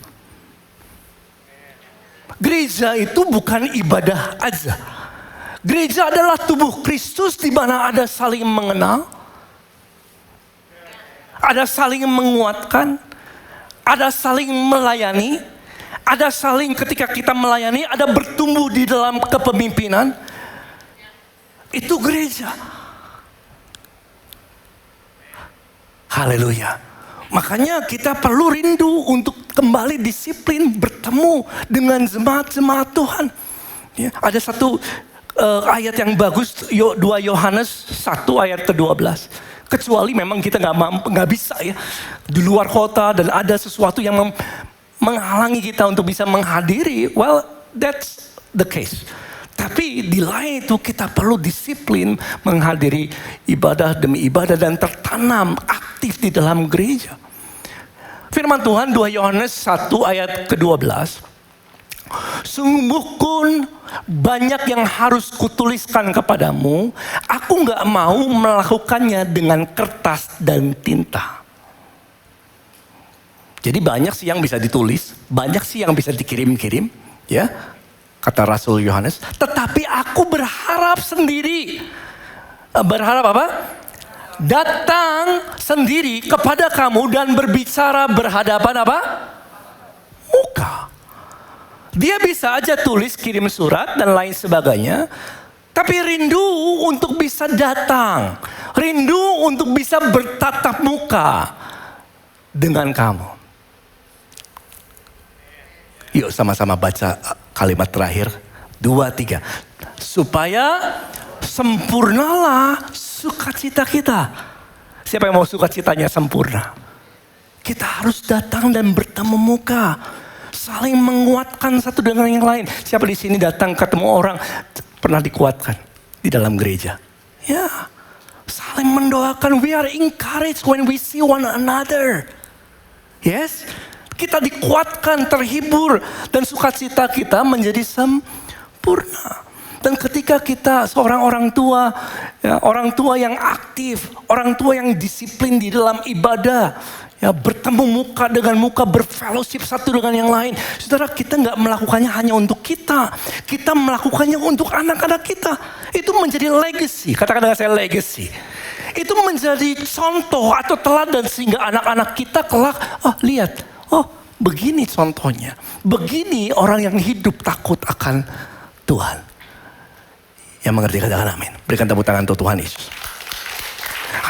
Gereja itu bukan ibadah aja. Gereja adalah tubuh Kristus di mana ada saling mengenal, ada saling menguatkan, ada saling melayani, ada saling ketika kita melayani, ada bertumbuh di dalam kepemimpinan. Itu gereja. Haleluya. Makanya kita perlu rindu untuk kembali disiplin bertemu dengan jemaat-jemaat Tuhan. Ya, ada satu ayat yang bagus, 2 Yohanes 1 ayat ke-12. Kecuali memang kita nggak bisa ya di luar kota dan ada sesuatu yang menghalangi kita untuk bisa menghadiri. Well, that's the case. Tapi di lain itu kita perlu disiplin menghadiri ibadah demi ibadah dan tertanam aktif di dalam gereja. Firman Tuhan 2 Yohanes 1 ayat ke-12. Sungguh pun banyak yang harus kutuliskan kepadamu, aku gak mau melakukannya dengan kertas dan tinta. Jadi banyak sih yang bisa ditulis, banyak sih yang bisa dikirim-kirim, ya, kata Rasul Yohanes. Tetapi aku berharap sendiri. Berharap apa? Datang sendiri kepada kamu dan berbicara berhadapan apa? Muka. Dia bisa aja tulis, kirim surat dan lain sebagainya. Tapi rindu untuk bisa datang. Rindu untuk bisa bertatap muka dengan kamu. Yuk sama-sama baca kalimat terakhir. 2, 3. Supaya sempurnalah sukacita kita. Siapa yang mau sukacitanya sempurna? Kita harus datang dan bertemu muka. Saling menguatkan satu dengan yang lain. Siapa di sini datang ketemu orang pernah dikuatkan di dalam gereja? Ya, saling mendoakan. We are encouraged when we see one another. Yes, kita dikuatkan, terhibur, dan sukacita kita menjadi sempurna. Dan ketika kita seorang orang tua, ya, orang tua yang aktif, orang tua yang disiplin di dalam ibadah, ya, bertemu muka dengan muka, berfellowship satu dengan yang lain. Saudara, kita nggak melakukannya hanya untuk kita melakukannya untuk anak-anak kita. Itu menjadi legacy. Katakan dengan saya legacy. Itu menjadi contoh atau teladan sehingga anak-anak kita kelak, lihat, begini contohnya, begini orang yang hidup takut akan Tuhan. Yang mengerti katakan amin. Berikan tepuk tangan untuk Tuhan Yesus.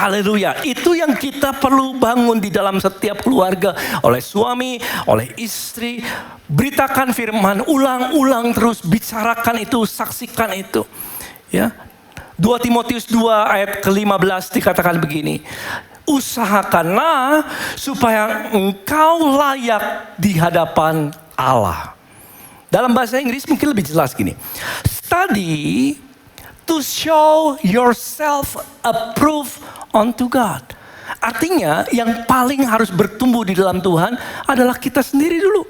Haleluya. Itu yang kita perlu bangun di dalam setiap keluarga. Oleh suami, oleh istri. Beritakan firman, ulang-ulang terus. Bicarakan itu, saksikan itu. Ya. 2 Timotius 2 ayat ke-15 dikatakan begini. Usahakanlah supaya engkau layak di hadapan Allah. Dalam bahasa Inggris mungkin lebih jelas gini. Study to show yourself approved unto God. Artinya yang paling harus bertumbuh di dalam Tuhan adalah kita sendiri dulu.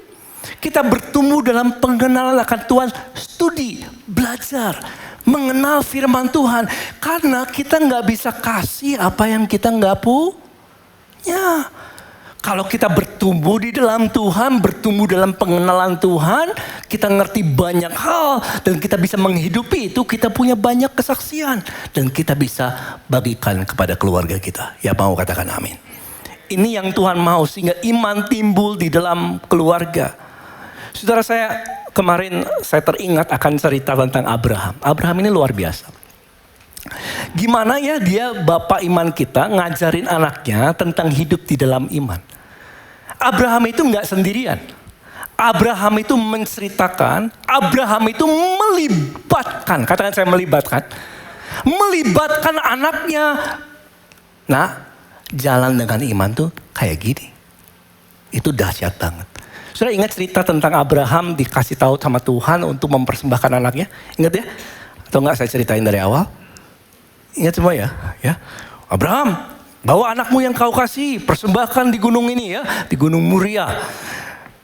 Kita bertumbuh dalam pengenalan akan Tuhan. Studi, belajar, mengenal firman Tuhan. Karena kita gak bisa kasih apa yang kita gak punya. Kalau kita bertumbuh di dalam Tuhan, bertumbuh dalam pengenalan Tuhan, kita ngerti banyak hal dan kita bisa menghidupi itu, kita punya banyak kesaksian dan kita bisa bagikan kepada keluarga kita. Ya mau katakan amin. Ini yang Tuhan mau sehingga iman timbul di dalam keluarga. Saudara kemarin saya teringat akan cerita tentang Abraham. Abraham ini luar biasa. Gimana ya dia bapak iman kita ngajarin anaknya tentang hidup di dalam iman. Abraham itu nggak sendirian. Abraham itu menceritakan, Abraham itu melibatkan, katakan saya melibatkan anaknya. Nah, jalan dengan iman tuh kayak gini. Itu dahsyat banget. Sudah ingat cerita tentang Abraham dikasih tahu sama Tuhan untuk mempersembahkan anaknya? Ingat ya? Atau enggak saya ceritain dari awal? Ingat semua ya? Abraham, bawa anakmu yang kau kasih, persembahkan di gunung ini ya, di gunung Muria.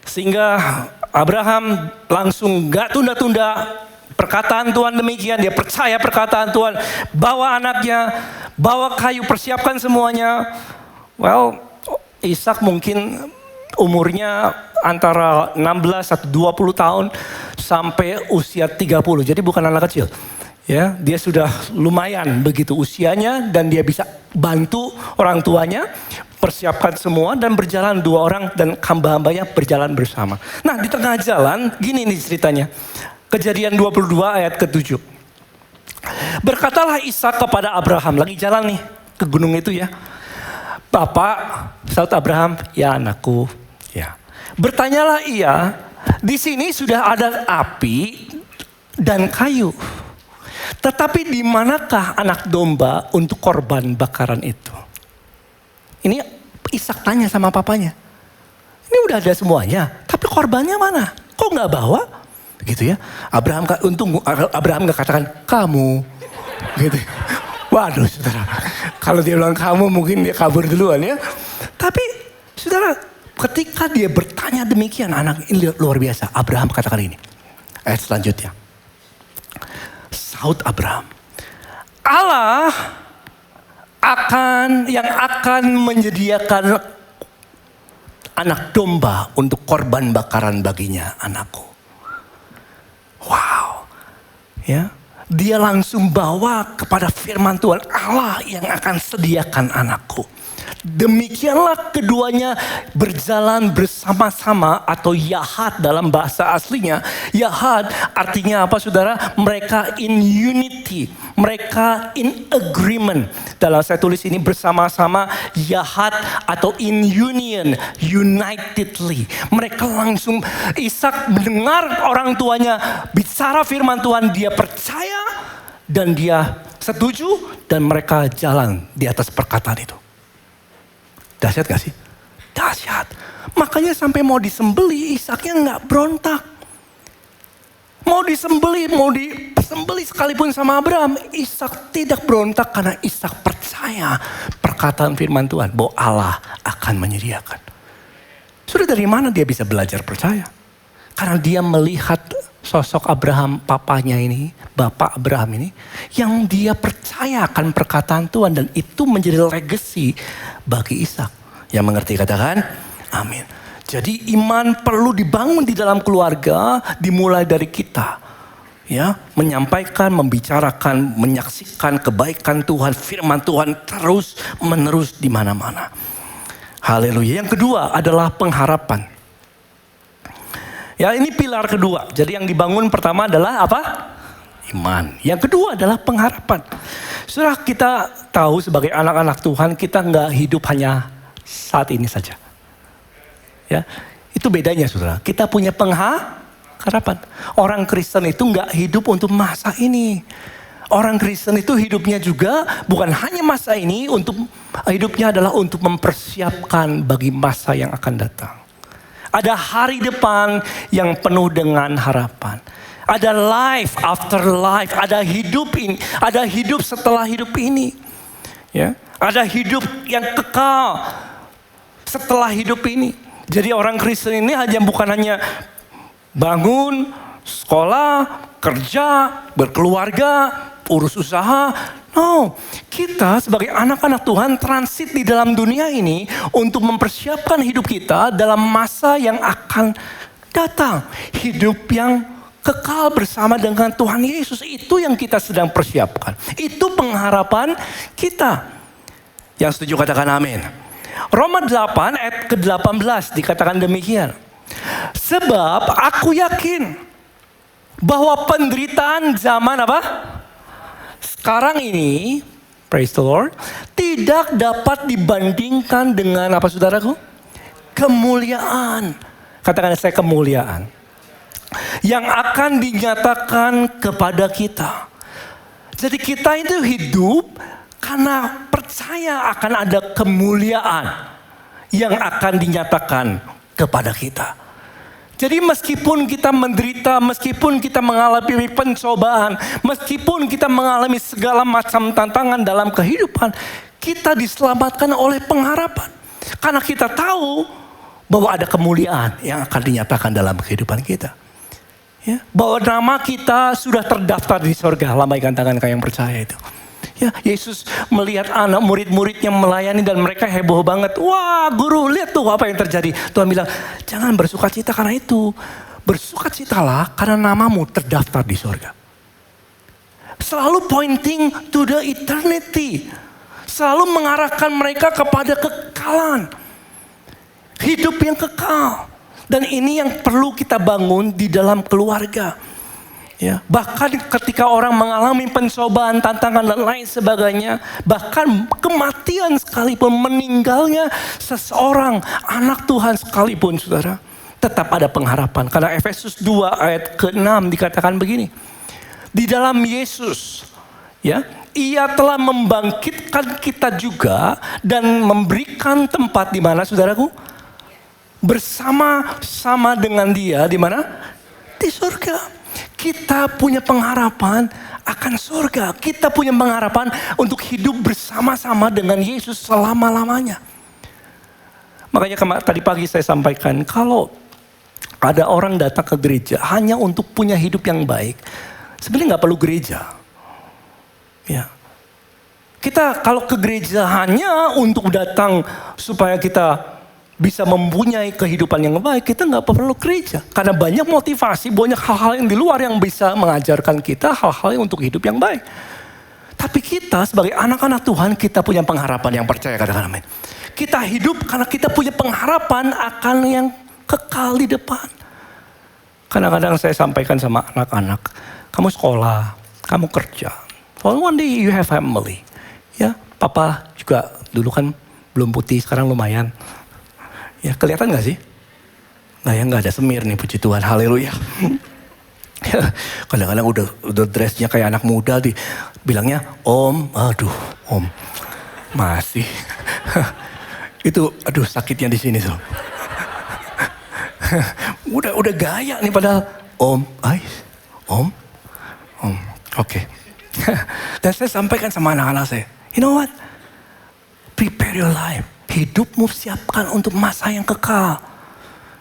Sehingga Abraham langsung gak tunda-tunda, perkataan Tuhan demikian, dia percaya perkataan Tuhan. Bawa anaknya, bawa kayu, persiapkan semuanya. Well, Ishak mungkin umurnya antara 16 atau 20 tahun sampai usia 30, jadi bukan anak kecil. Ya, dia sudah lumayan begitu usianya dan dia bisa bantu orang tuanya persiapkan semua dan berjalan 2 orang dan hamba-hambanya berjalan bersama. Nah di tengah jalan gini nih ceritanya. Kejadian 22 ayat ke-7. Berkatalah Ishak kepada Abraham, lagi jalan nih ke gunung itu ya. Bapak, saud Abraham, ya anakku. Ya. Bertanyalah ia, di sini sudah ada api dan kayu. Tetapi di manakah anak domba untuk korban bakaran itu? Ini Ishak tanya sama papanya. Ini udah ada semuanya, tapi korbannya mana? Kok nggak bawa? Gitu ya. Abraham nggak katakan kamu, gitu. Waduh, saudara. Kalau dia bilang kamu, mungkin dia kabur duluan ya. Tapi, saudara, ketika dia bertanya demikian, anak ini luar biasa. Abraham katakan ini. Ayat selanjutnya. Saud Abraham, Allah akan menyediakan anak domba untuk korban bakaran baginya, anakku. Wow, ya, dia langsung bawa kepada firman Tuhan, Allah yang akan sediakan anakku. Demikianlah keduanya berjalan bersama-sama atau yahad dalam bahasa aslinya. Yahad artinya apa saudara? Mereka in unity, mereka in agreement. Dalam saya tulis ini bersama-sama yahad atau in union, unitedly. Mereka langsung, Ishak mendengar orang tuanya bicara firman Tuhan, dia percaya dan dia setuju dan mereka jalan di atas perkataan itu. Dahsyat gak sih? Dahsyat. Makanya sampai mau disembeli, Ishaknya nggak berontak. Mau disembeli sekalipun sama Abraham, Ishak tidak berontak karena Ishak percaya perkataan firman Tuhan bahwa Allah akan menyediakan. Sudah dari mana dia bisa belajar percaya? Karena dia melihat sosok Abraham, papanya ini, bapak Abraham ini, yang dia percaya akan perkataan Tuhan dan itu menjadi legacy bagi Ishak. Yang mengerti katakan, amin. Jadi iman perlu dibangun di dalam keluarga, dimulai dari kita. Ya, menyampaikan, membicarakan, menyaksikan kebaikan Tuhan, firman Tuhan terus menerus di mana-mana. Haleluya. Yang kedua adalah pengharapan. Ya, ini pilar kedua. Jadi yang dibangun pertama adalah apa? Iman. Yang kedua adalah pengharapan. Setelah kita tahu sebagai anak-anak Tuhan, kita nggak hidup hanya saat ini saja. Ya, itu bedanya saudara. Kita punya pengharapan. Orang Kristen itu nggak hidup untuk masa ini. Orang Kristen itu hidupnya juga bukan hanya masa ini, hidupnya adalah untuk mempersiapkan bagi masa yang akan datang. Ada hari depan yang penuh dengan harapan. Ada life after life, ada hidup setelah hidup ini. Ya, ada hidup yang kekal setelah hidup ini. Jadi orang Kristen ini bukan hanya bangun, sekolah, kerja, berkeluarga, urus usaha. No, kita sebagai anak-anak Tuhan transit di dalam dunia ini untuk mempersiapkan hidup kita dalam masa yang akan datang. Hidup yang kekal bersama dengan Tuhan Yesus. Itu yang kita sedang persiapkan. Itu pengharapan kita. Yang setuju katakan amin. Roma 8 ayat ke-18 dikatakan demikian. Sebab aku yakin bahwa penderitaan zaman apa? Sekarang ini, praise the Lord, tidak dapat dibandingkan dengan apa saudaraku? Kemuliaan. Katakan saya kemuliaan. Yang akan dinyatakan kepada kita. Jadi kita itu hidup karena percaya akan ada kemuliaan yang akan dinyatakan kepada kita. Jadi meskipun kita menderita, meskipun kita mengalami pencobaan, meskipun kita mengalami segala macam tantangan dalam kehidupan, kita diselamatkan oleh pengharapan. Karena kita tahu bahwa ada kemuliaan yang akan dinyatakan dalam kehidupan kita. Ya, bahwa nama kita sudah terdaftar di surga. Lambaikan tangan kayak yang percaya itu. Ya, Yesus melihat anak murid-muridnya melayani dan mereka heboh banget. Wah, guru, lihat tuh apa yang terjadi. Tuhan bilang, jangan bersukacita karena itu. Bersukacitalah karena namamu terdaftar di surga. Selalu pointing to the eternity. Selalu mengarahkan mereka kepada kekekalan. Hidup yang kekal. Dan ini yang perlu kita bangun di dalam keluarga. Ya, bahkan ketika orang mengalami pencobaan, tantangan dan lain sebagainya, bahkan kematian sekalipun, meninggalnya seseorang anak Tuhan sekalipun, saudara, tetap ada pengharapan. Karena Efesus 2 ayat ke-6 dikatakan begini, di dalam Yesus, ya, Ia telah membangkitkan kita juga dan memberikan tempat di mana, saudaraku, bersama-sama dengan Dia di mana? Di surga. Kita punya pengharapan akan surga. Kita punya pengharapan untuk hidup bersama-sama dengan Yesus selama-lamanya. Makanya tadi pagi saya sampaikan, kalau ada orang datang ke gereja hanya untuk punya hidup yang baik, sebenarnya nggak perlu gereja. Ya, kita kalau ke gereja hanya untuk datang supaya kita bisa mempunyai kehidupan yang baik, kita nggak perlu gereja. Karena banyak motivasi, banyak hal-hal yang di luar yang bisa mengajarkan kita hal-hal yang untuk hidup yang baik. Tapi kita sebagai anak-anak Tuhan, kita punya pengharapan yang percaya, katakan amin. Kita hidup karena kita punya pengharapan akan yang kekal di depan. Kadang-kadang saya sampaikan sama anak-anak, kamu sekolah, kamu kerja. One day you have family. Ya, papa juga dulu kan belum putih, sekarang lumayan. Ya, kelihatan gak sih? Nah, ya gak ada semir nih, puji Tuhan, haleluya. Kadang-kadang udah dressnya kayak anak muda, bilangnya om, aduh om, masih. Itu, aduh sakitnya di sini tuh. udah gaya nih padahal om, oke. Dan saya sampaikan sama anak-anak saya, you know what? Prepare your life. Hidupmu siapkan untuk masa yang kekal.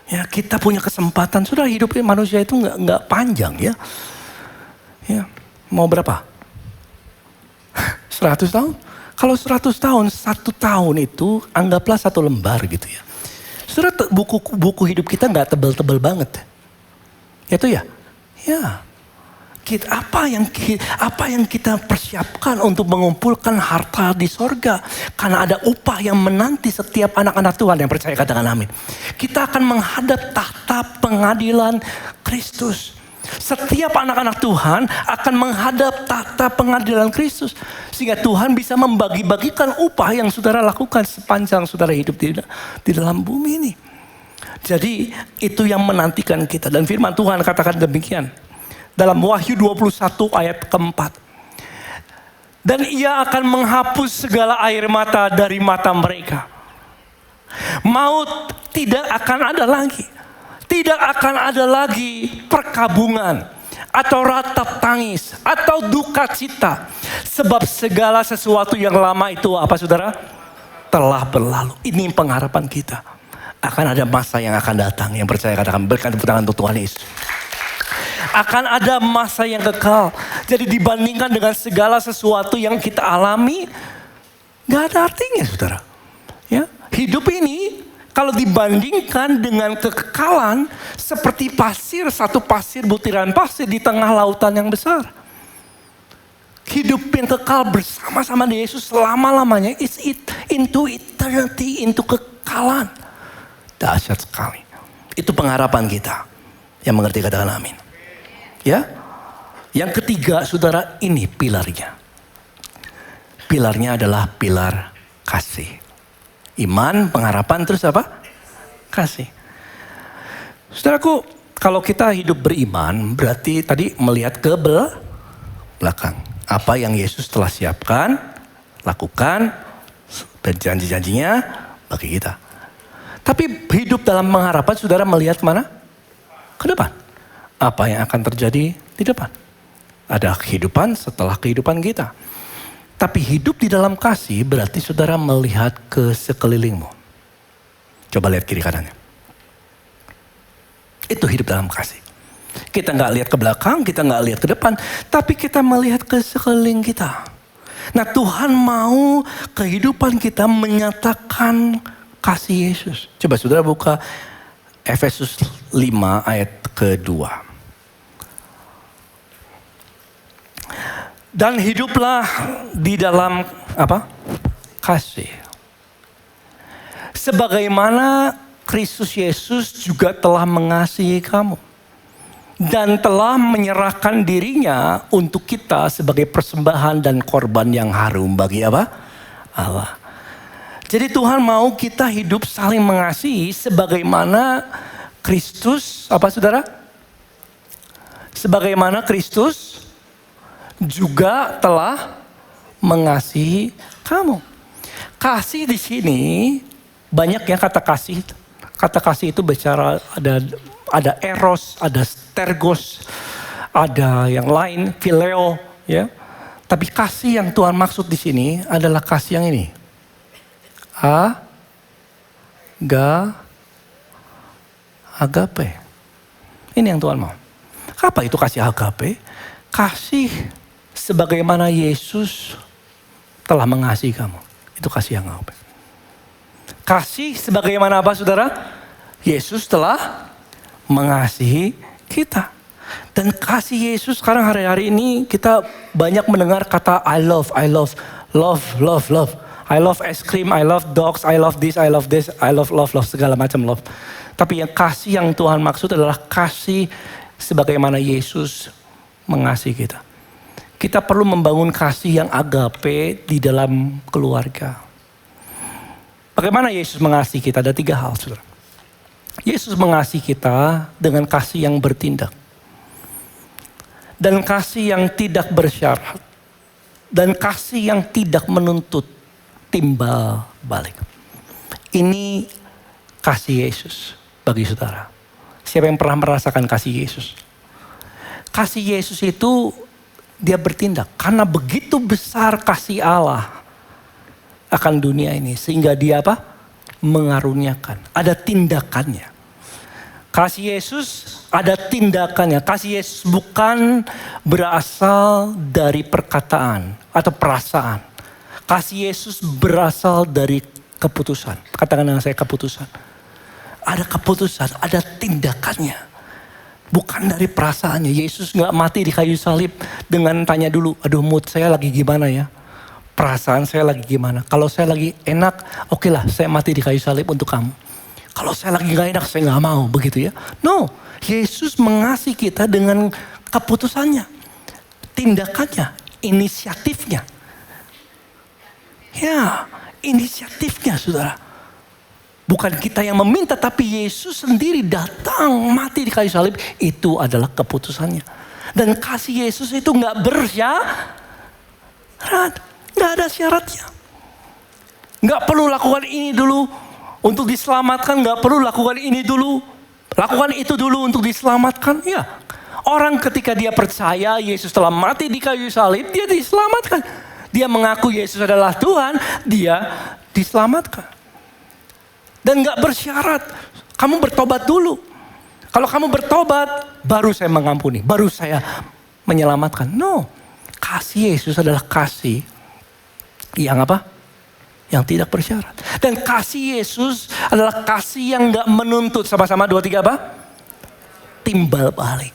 Ya, kita punya kesempatan. Sudah hidupnya manusia itu nggak panjang ya. Ya, mau berapa? 100 tahun? Kalau 100 tahun, 1 tahun itu anggaplah 1 lembar gitu ya. Sudah buku hidup kita nggak tebal-tebal banget. Itu ya? Ya. Apa yang kita persiapkan untuk mengumpulkan harta di sorga. Karena ada upah yang menanti setiap anak-anak Tuhan yang percaya, katakan amin. Kita akan menghadap tahta pengadilan Kristus. Setiap anak-anak Tuhan akan menghadap tahta pengadilan Kristus. Sehingga Tuhan bisa membagi-bagikan upah yang saudara lakukan sepanjang saudara hidup di dalam bumi ini. Jadi itu yang menantikan kita. Dan firman Tuhan katakan demikian. Dalam Wahyu 21 ayat keempat. Dan ia akan menghapus segala air mata dari mata mereka. Maut tidak akan ada lagi. Tidak akan ada lagi perkabungan. Atau ratap tangis. Atau duka cita. Sebab segala sesuatu yang lama itu apa saudara? Telah berlalu. Ini pengharapan kita. Akan ada masa yang akan datang. Yang percaya katakan berikan tepuk tangan untuk Tuhan Yesus. Akan ada masa yang kekal. Jadi dibandingkan dengan segala sesuatu yang kita alami, gak ada artinya saudara. Ya, hidup ini kalau dibandingkan dengan kekekalan seperti pasir, satu pasir, butiran pasir di tengah lautan yang besar. Hidup yang kekal bersama-sama dengan Yesus selama-lamanya, into eternity, into kekekalan. Dahsyat sekali. Itu pengharapan kita. Yang mengerti katakan amin. Ya. Yang ketiga saudara, ini pilarnya. Pilarnya adalah pilar kasih. Iman, pengharapan, terus apa? Kasih. Saudaraku, kalau kita hidup beriman, berarti tadi melihat ke belakang. Apa yang Yesus telah siapkan, lakukan, dan janji-janjinya bagi kita. Tapi hidup dalam pengharapan, saudara melihat mana? Ke depan. Apa yang akan terjadi di depan? Ada kehidupan setelah kehidupan kita. Tapi hidup di dalam kasih berarti saudara melihat ke sekelilingmu. Coba lihat kiri kanannya. Itu hidup dalam kasih. Kita nggak lihat ke belakang, kita nggak lihat ke depan. Tapi kita melihat ke sekeliling kita. Nah Tuhan mau kehidupan kita menyatakan kasih Yesus. Coba saudara buka Efesus 5 ayat kedua. Dan hiduplah di dalam apa? Kasih. Sebagaimana Kristus Yesus juga telah mengasihi kamu. Dan telah menyerahkan dirinya untuk kita sebagai persembahan dan korban yang harum bagi apa? Allah. Jadi Tuhan mau kita hidup saling mengasihi sebagaimana Kristus, apa saudara? Sebagaimana Kristus juga telah mengasihi kamu. Kasih di sini banyak ya kata kasih. Kata kasih itu bicara ada eros, ada stergos, ada yang lain, phileo, ya. Tapi kasih yang Tuhan maksud di sini adalah kasih yang ini. Agape. Ini yang Tuhan mau. Apa itu kasih agape? Kasih sebagaimana Yesus telah mengasihi kamu. Itu kasih yang agape. Kasih sebagaimana apa saudara? Yesus telah mengasihi kita. Dan kasih Yesus sekarang hari-hari ini kita banyak mendengar kata I love. I love ice cream, I love dogs, I love this, I love segala macam love. Tapi yang kasih yang Tuhan maksud adalah kasih sebagaimana Yesus mengasihi kita. Kita perlu membangun kasih yang agape di dalam keluarga. Bagaimana Yesus mengasihi kita? Ada 3 hal, saudara. Yesus mengasihi kita dengan kasih yang bertindak. Dan kasih yang tidak bersyarat. Dan kasih yang tidak menuntut timbal balik. Ini kasih Yesus bagi saudara. Siapa yang pernah merasakan kasih Yesus? Kasih Yesus itu dia bertindak. Karena begitu besar kasih Allah akan dunia ini. Sehingga dia apa? Mengaruniakan. Ada tindakannya. Kasih Yesus ada tindakannya. Kasih Yesus bukan berasal dari perkataan atau perasaan. Kasih Yesus berasal dari keputusan. Katakan dengan saya keputusan. Ada keputusan, ada tindakannya. Bukan dari perasaannya. Yesus gak mati di kayu salib dengan tanya dulu, aduh mood saya lagi gimana ya? Perasaan saya lagi gimana? Kalau saya lagi enak, oke lah saya mati di kayu salib untuk kamu. Kalau saya lagi gak enak, saya gak mau begitu ya. No, Yesus mengasihi kita dengan keputusannya. Tindakannya, inisiatifnya. Ya, inisiatifnya saudara. Bukan kita yang meminta, tapi Yesus sendiri datang mati di kayu salib. Itu adalah keputusannya. Dan kasih Yesus itu gak bersyarat. Gak ada syaratnya. Gak perlu lakukan ini dulu untuk diselamatkan. Gak perlu lakukan ini dulu. Lakukan itu dulu untuk diselamatkan. Ya, orang ketika dia percaya Yesus telah mati di kayu salib, dia diselamatkan. Dia mengaku Yesus adalah Tuhan, dia diselamatkan. Dan gak bersyarat, kamu bertobat dulu. Kalau kamu bertobat, baru saya mengampuni, baru saya menyelamatkan. No, kasih Yesus adalah kasih yang apa? Yang tidak bersyarat. Dan kasih Yesus adalah kasih yang gak menuntut. Sama-sama 2, 3 apa? Timbal balik.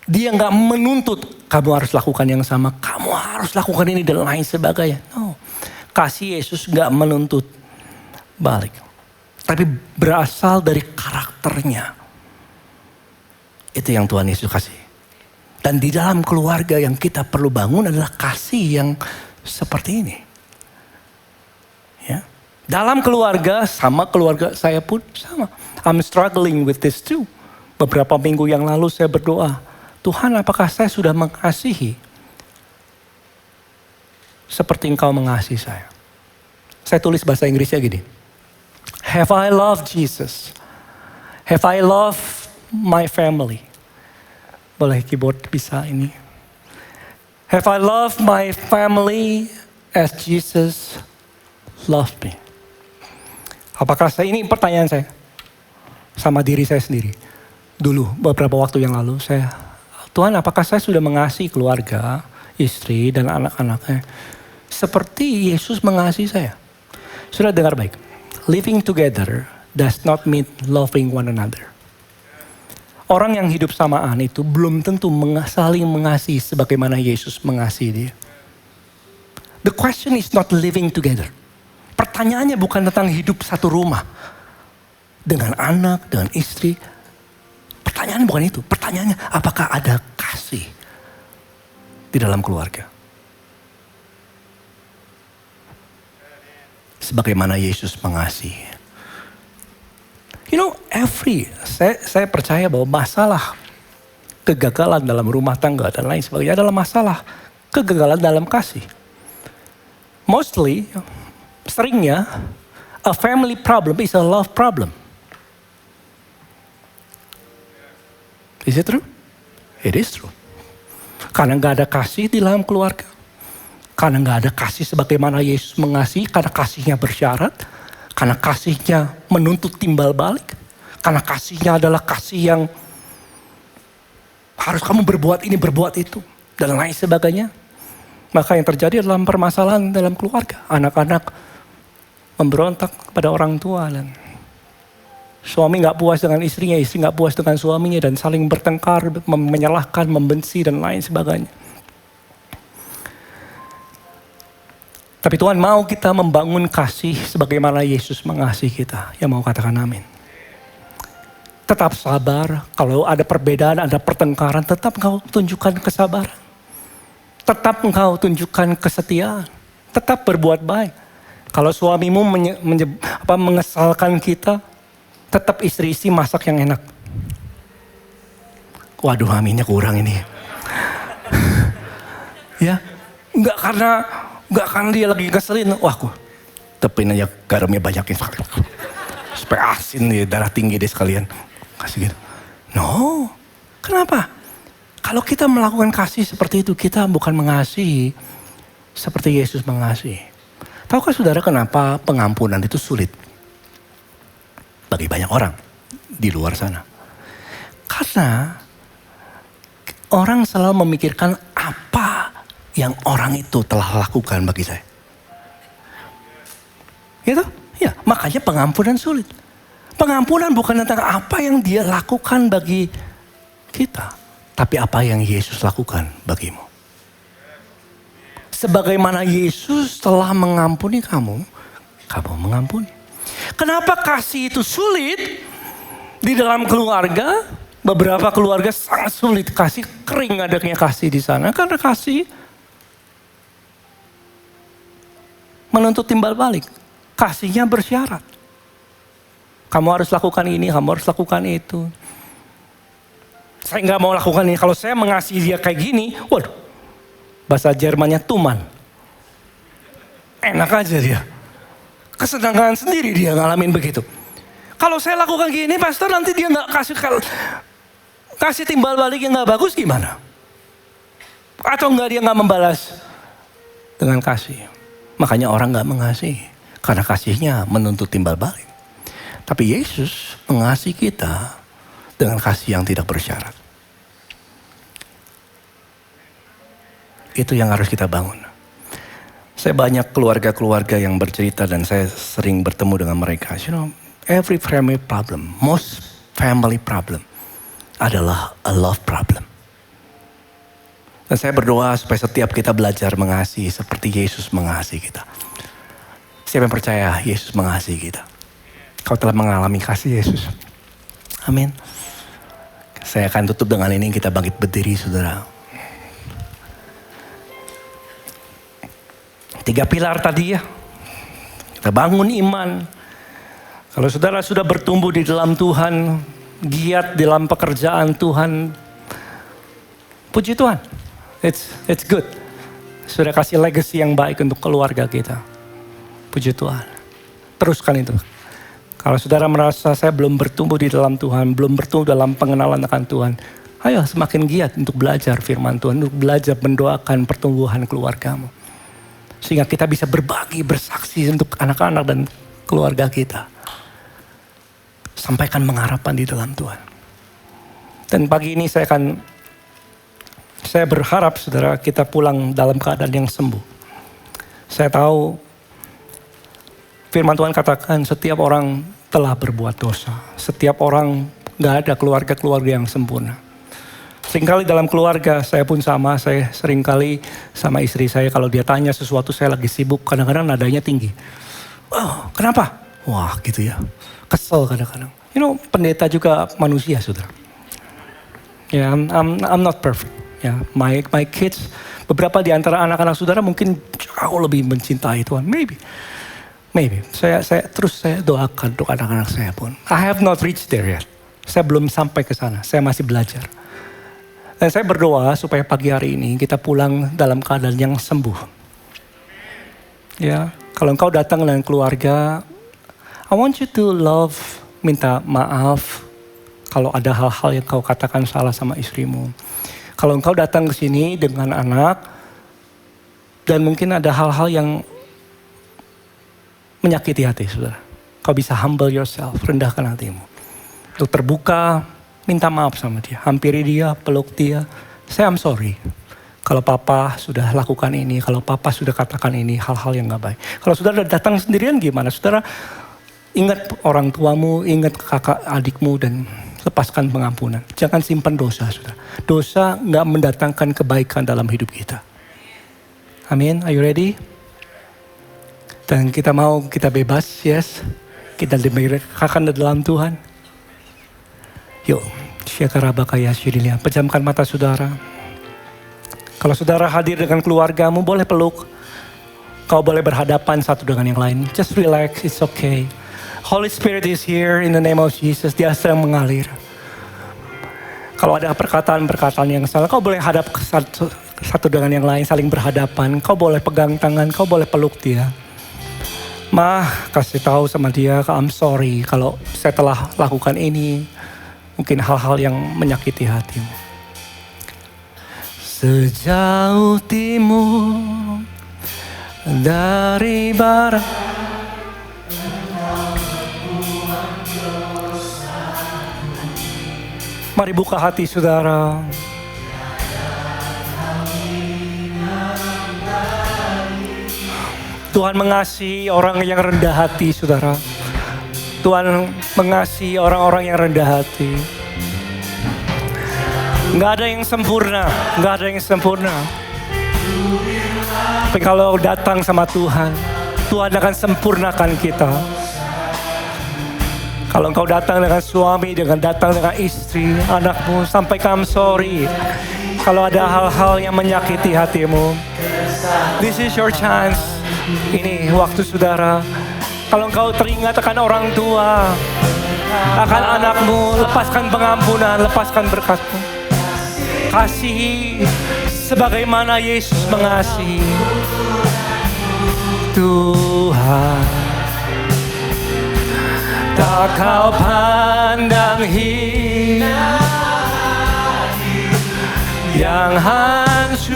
Dia gak menuntut, kamu harus lakukan yang sama, kamu harus lakukan ini dan lain sebagainya. No. Kasih Yesus gak menuntut balik. Tapi berasal dari karakternya. Itu yang Tuhan Yesus kasih. Dan di dalam keluarga yang kita perlu bangun adalah kasih yang seperti ini. Ya. Dalam keluarga, sama keluarga saya pun sama. I'm struggling with this too. Beberapa minggu yang lalu saya berdoa, Tuhan, apakah saya sudah mengasihi seperti Engkau mengasihi saya? Saya tulis bahasa Inggrisnya gini. Have I loved Jesus? Have I loved my family? Boleh keyboard bisa ini. Have I loved my family as Jesus loved me? Apakah saya, ini pertanyaan saya sama diri saya sendiri. Dulu beberapa waktu yang lalu Tuhan, apakah saya sudah mengasihi keluarga, istri dan anak-anaknya seperti Yesus mengasihi saya? Sudah dengar baik. Living together does not mean loving one another. Orang yang hidup samaan itu belum tentu saling mengasihi sebagaimana Yesus mengasihi dia. The question is not living together. Pertanyaannya bukan tentang hidup satu rumah. Dengan anak, dengan istri. Pertanyaannya bukan itu. Pertanyaannya apakah ada kasih di dalam keluarga. Sebagaimana Yesus mengasihi. You know, saya percaya bahwa masalah kegagalan dalam rumah tangga dan lain sebagainya adalah masalah kegagalan dalam kasih. Mostly, seringnya, a family problem is a love problem. Is it true? It is true. Karena gak ada kasih di dalam keluarga. Karena gak ada kasih sebagaimana Yesus mengasihi, karena kasihnya bersyarat. Karena kasihnya menuntut timbal balik. Karena kasihnya adalah kasih yang harus kamu berbuat ini, berbuat itu. Dan lain sebagainya. Maka yang terjadi dalam permasalahan dalam keluarga. Anak-anak memberontak kepada orang tua. Dan suami gak puas dengan istrinya, istri gak puas dengan suaminya. Dan saling bertengkar, menyalahkan, membenci dan lain sebagainya. Tapi Tuhan mau kita membangun kasih sebagaimana Yesus mengasihi kita. Yang mau katakan amin. Tetap sabar. Kalau ada perbedaan, ada pertengkaran, tetap engkau tunjukkan kesabaran. Tetap engkau tunjukkan kesetiaan. Tetap berbuat baik. Kalau suamimu mengesalkan kita, tetap istri-istri masak yang enak. Waduh, aminnya kurang ini. Ya, enggak karena dia lagi keselin. Wah, aku tepin aja garamnya banyakin. Supaya asin nih, darah tinggi deh sekalian. Kasih gitu. No, kenapa? Kalau kita melakukan kasih seperti itu, kita bukan mengasihi seperti Yesus mengasihi. Tahukah saudara kenapa pengampunan itu sulit? Bagi banyak orang di luar sana. Karena orang selalu memikirkan apa yang orang itu telah lakukan bagi saya. Gitu? Ya, makanya pengampunan sulit. Pengampunan bukan tentang apa yang dia lakukan bagi kita. Tapi apa yang Yesus lakukan bagimu. Sebagaimana Yesus telah mengampuni kamu, kamu mengampuni. Kenapa kasih itu sulit di dalam keluarga? Beberapa keluarga sangat sulit kasih, kering adanya kasih di sana. Karena kasih menuntut timbal balik. Kasihnya bersyarat. Kamu harus lakukan ini, kamu harus lakukan itu. Saya nggak mau lakukan ini. Kalau saya mengasihi dia kayak gini, waduh. Bahasa Jermannya tuman. Enak aja dia. Kesenangan sendiri dia ngalamin begitu. Kalau saya lakukan gini, pastor, nanti dia nggak kasih timbal balik yang nggak bagus gimana? Atau dia nggak membalas dengan kasih. Makanya orang gak mengasihi. Karena kasihnya menuntut timbal balik. Tapi Yesus mengasihi kita dengan kasih yang tidak bersyarat. Itu yang harus kita bangun. Saya banyak keluarga-keluarga yang bercerita dan saya sering bertemu dengan mereka. You know, every family problem, most family problem adalah a love problem. Dan saya berdoa supaya setiap kita belajar mengasihi seperti Yesus mengasihi kita. Siapa yang percaya Yesus mengasihi kita? Kau telah mengalami kasih Yesus. Amin. Saya akan tutup dengan ini, kita bangkit berdiri saudara. 3 pilar tadi ya. Kita bangun iman. Kalau saudara sudah bertumbuh di dalam Tuhan, giat dalam pekerjaan Tuhan, puji Tuhan. It's good. Sudah kasih legacy yang baik untuk keluarga kita. Puji Tuhan. Teruskan itu. Kalau saudara merasa saya belum bertumbuh di dalam Tuhan, belum bertumbuh dalam pengenalan akan Tuhan, ayo semakin giat untuk belajar firman Tuhan, untuk belajar mendoakan pertumbuhan keluargamu. Sehingga kita bisa berbagi, bersaksi untuk anak-anak dan keluarga kita. Sampaikan pengharapan di dalam Tuhan. Dan pagi ini saya berharap saudara kita pulang dalam keadaan yang sembuh. Saya tahu firman Tuhan katakan setiap orang telah berbuat dosa. Setiap orang gak ada keluarga-keluarga yang sempurna. Seringkali dalam keluarga saya pun sama, saya seringkali sama istri saya kalau dia tanya sesuatu saya lagi sibuk, kadang-kadang nadanya tinggi. Oh, kenapa? Wah gitu ya, kesel kadang-kadang. You know, pendeta juga manusia saudara. Ya, I'm not perfect. Ya, my kids, beberapa di antara anak-anak saudara mungkin jauh lebih mencintai Tuhan. Maybe. Saya doakan untuk anak-anak saya pun. I have not reached there yet. Saya belum sampai ke sana. Saya masih belajar. Dan saya berdoa supaya pagi hari ini kita pulang dalam keadaan yang sembuh. Ya, kalau engkau datang dengan keluarga, I want you to love, minta maaf kalau ada hal-hal yang kau katakan salah sama istrimu. Kalau engkau datang ke sini dengan anak dan mungkin ada hal-hal yang menyakiti hati, saudara. Kau bisa humble yourself, rendahkan hatimu. Untuk terbuka, minta maaf sama dia. Hampiri dia, peluk dia. I'm sorry. Kalau papa sudah lakukan ini, kalau papa sudah katakan ini, hal-hal yang gak baik. Kalau saudara datang sendirian gimana? Saudara ingat orang tuamu, ingat kakak adikmu dan lepaskan pengampunan. Jangan simpan dosa, saudara. Dosa gak mendatangkan kebaikan dalam hidup kita. Amin. Are you ready? Dan kita bebas, yes. Kita dimerekakan dalam Tuhan. Yuk, syakarabakaya syirilia. Pejamkan mata saudara. Kalau saudara hadir dengan keluargamu, boleh peluk. Kau boleh berhadapan satu dengan yang lain. Just relax, it's okay. Holy Spirit is here in the name of Jesus. Dia sedang mengalir. Kalau ada perkataan-perkataan yang salah, kau boleh hadap satu dengan yang lain, saling berhadapan. Kau boleh pegang tangan, kau boleh peluk dia. Kasih tahu sama dia, I'm sorry kalau saya telah lakukan ini. Mungkin hal-hal yang menyakiti hatimu. Sejauh timur dari barat, mari buka hati saudara. Tuhan mengasihi orang yang rendah hati saudara. Tuhan mengasihi orang-orang yang rendah hati. Gak ada yang sempurna, gak ada yang sempurna. Tapi kalau datang sama Tuhan, Tuhan akan sempurnakan kita. Kalau engkau datang dengan suami, datang dengan istri, anakmu, sampaikan I'm sorry. Kalau ada hal-hal yang menyakiti hatimu, this is your chance. Ini waktu saudara. Kalau engkau teringat akan orang tua, akan anakmu, lepaskan pengampunan, lepaskan berkat-Mu. Kasihi sebagaimana Yesus mengasihi. Tuhan, tak kau pandang hina yang hancur,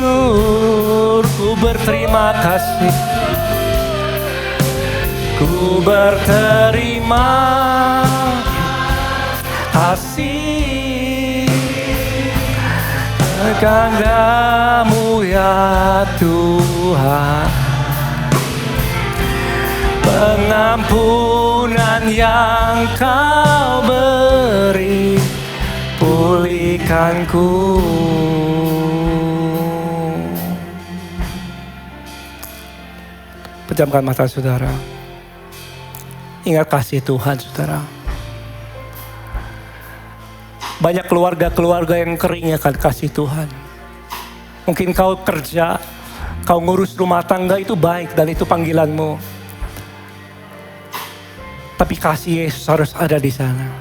ku berterima kasih. Ku berterima kasih kepada-Mu ya Tuhan, pengampunan yang Kau beri, pulihkanku. Pejamkan mata saudara. Ingat kasih Tuhan saudara. Banyak keluarga-keluarga yang kering akan kasih Tuhan. Mungkin kau kerja, kau ngurus rumah tangga itu baik dan itu panggilanmu. Tapi kasih Yesus harus ada di sana.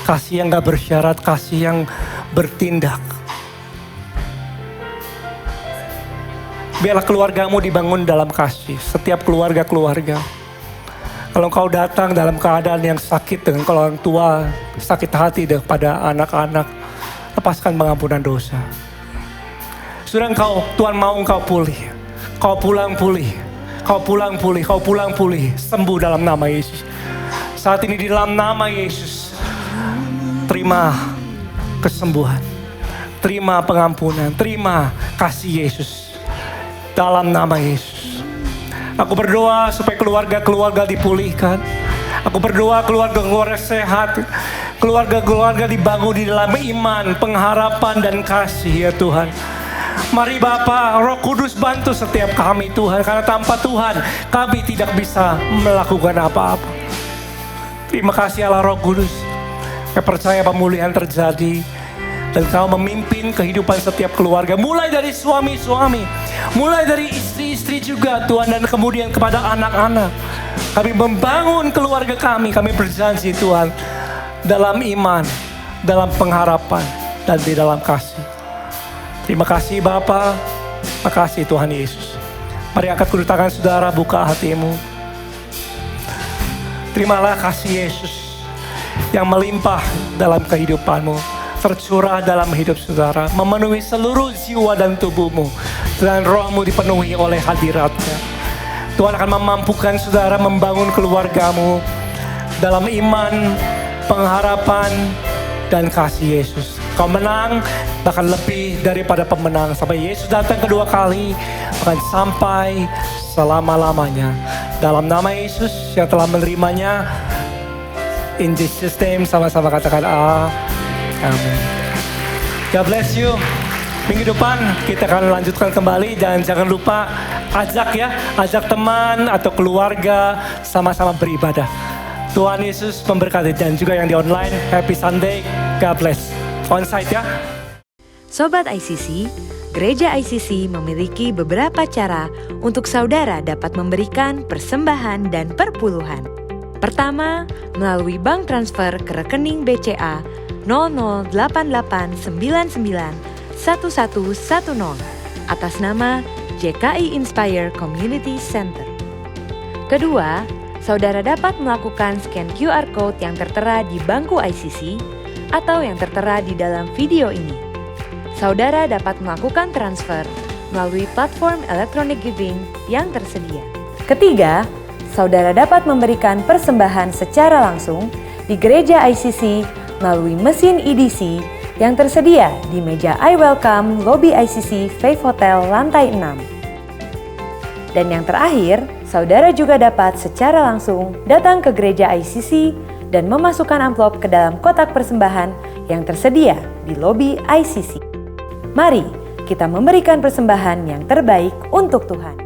Kasih yang gak bersyarat, kasih yang bertindak. Biarlah keluargamu dibangun dalam kasih. Setiap keluarga-keluarga. Kalau kau datang dalam keadaan yang sakit dengan orang tua, sakit hati kepada anak-anak, lepaskan pengampunan dosa. Sudah Tuhan mau engkau pulih. Kau pulang pulih. Kau pulang pulih. Kau pulang pulih. Sembuh dalam nama Yesus. Saat ini di dalam nama Yesus. Terima kesembuhan. Terima pengampunan. Terima kasih Yesus. Dalam nama Yesus. Aku berdoa supaya keluarga-keluarga dipulihkan. Aku berdoa keluarga-keluarga sehat. Keluarga-keluarga dibangun di dalam iman, pengharapan dan kasih ya Tuhan. Mari Bapa, Roh Kudus bantu setiap kami Tuhan. Karena tanpa Tuhan kami tidak bisa melakukan apa-apa. Terima kasih Allah Roh Kudus. Saya percaya pemulihan terjadi. Dan Kau memimpin kehidupan setiap keluarga. Mulai dari suami-suami. Mulai dari istri-istri juga Tuhan. Dan kemudian kepada anak-anak. Kami membangun keluarga kami. Kami berjanji Tuhan. Dalam iman. Dalam pengharapan. Dan di dalam kasih. Terima kasih Bapa. Terima kasih Tuhan Yesus. Mari angkat kedua tangan saudara. Buka hatimu. Terimalah kasih Yesus. Yang melimpah dalam kehidupanmu. Tercurah dalam hidup saudara, memenuhi seluruh jiwa dan tubuhmu, dan rohmu dipenuhi oleh hadiratnya. Tuhan akan memampukan saudara membangun keluargamu dalam iman, pengharapan, dan kasih Yesus. Kau menang, bahkan lebih daripada pemenang. Sampai Yesus datang kedua kali, akan sampai selama-lamanya. Dalam nama Yesus yang telah menerimanya, in Jesus name, sama-sama katakan amin. God bless you. Minggu depan kita akan lanjutkan kembali. Jangan lupa ajak teman atau keluarga sama-sama beribadah. Tuhan Yesus memberkati, dan juga yang di online. Happy Sunday. God bless. On-site ya. Sobat ICC, Gereja ICC memiliki beberapa cara untuk saudara dapat memberikan persembahan dan perpuluhan. Pertama, melalui bank transfer ke rekening BCA 0088991110 atas nama JKI Inspire Community Center. Kedua, saudara dapat melakukan scan QR Code yang tertera di bangku ICC atau yang tertera di dalam video ini. Saudara dapat melakukan transfer melalui platform electronic giving yang tersedia. Ketiga, saudara dapat memberikan persembahan secara langsung di Gereja ICC melalui mesin EDC yang tersedia di meja I Welcome Lobby ICC Faith Hotel lantai 6. Dan yang terakhir, saudara juga dapat secara langsung datang ke Gereja ICC dan memasukkan amplop ke dalam kotak persembahan yang tersedia di lobby ICC. Mari kita memberikan persembahan yang terbaik untuk Tuhan.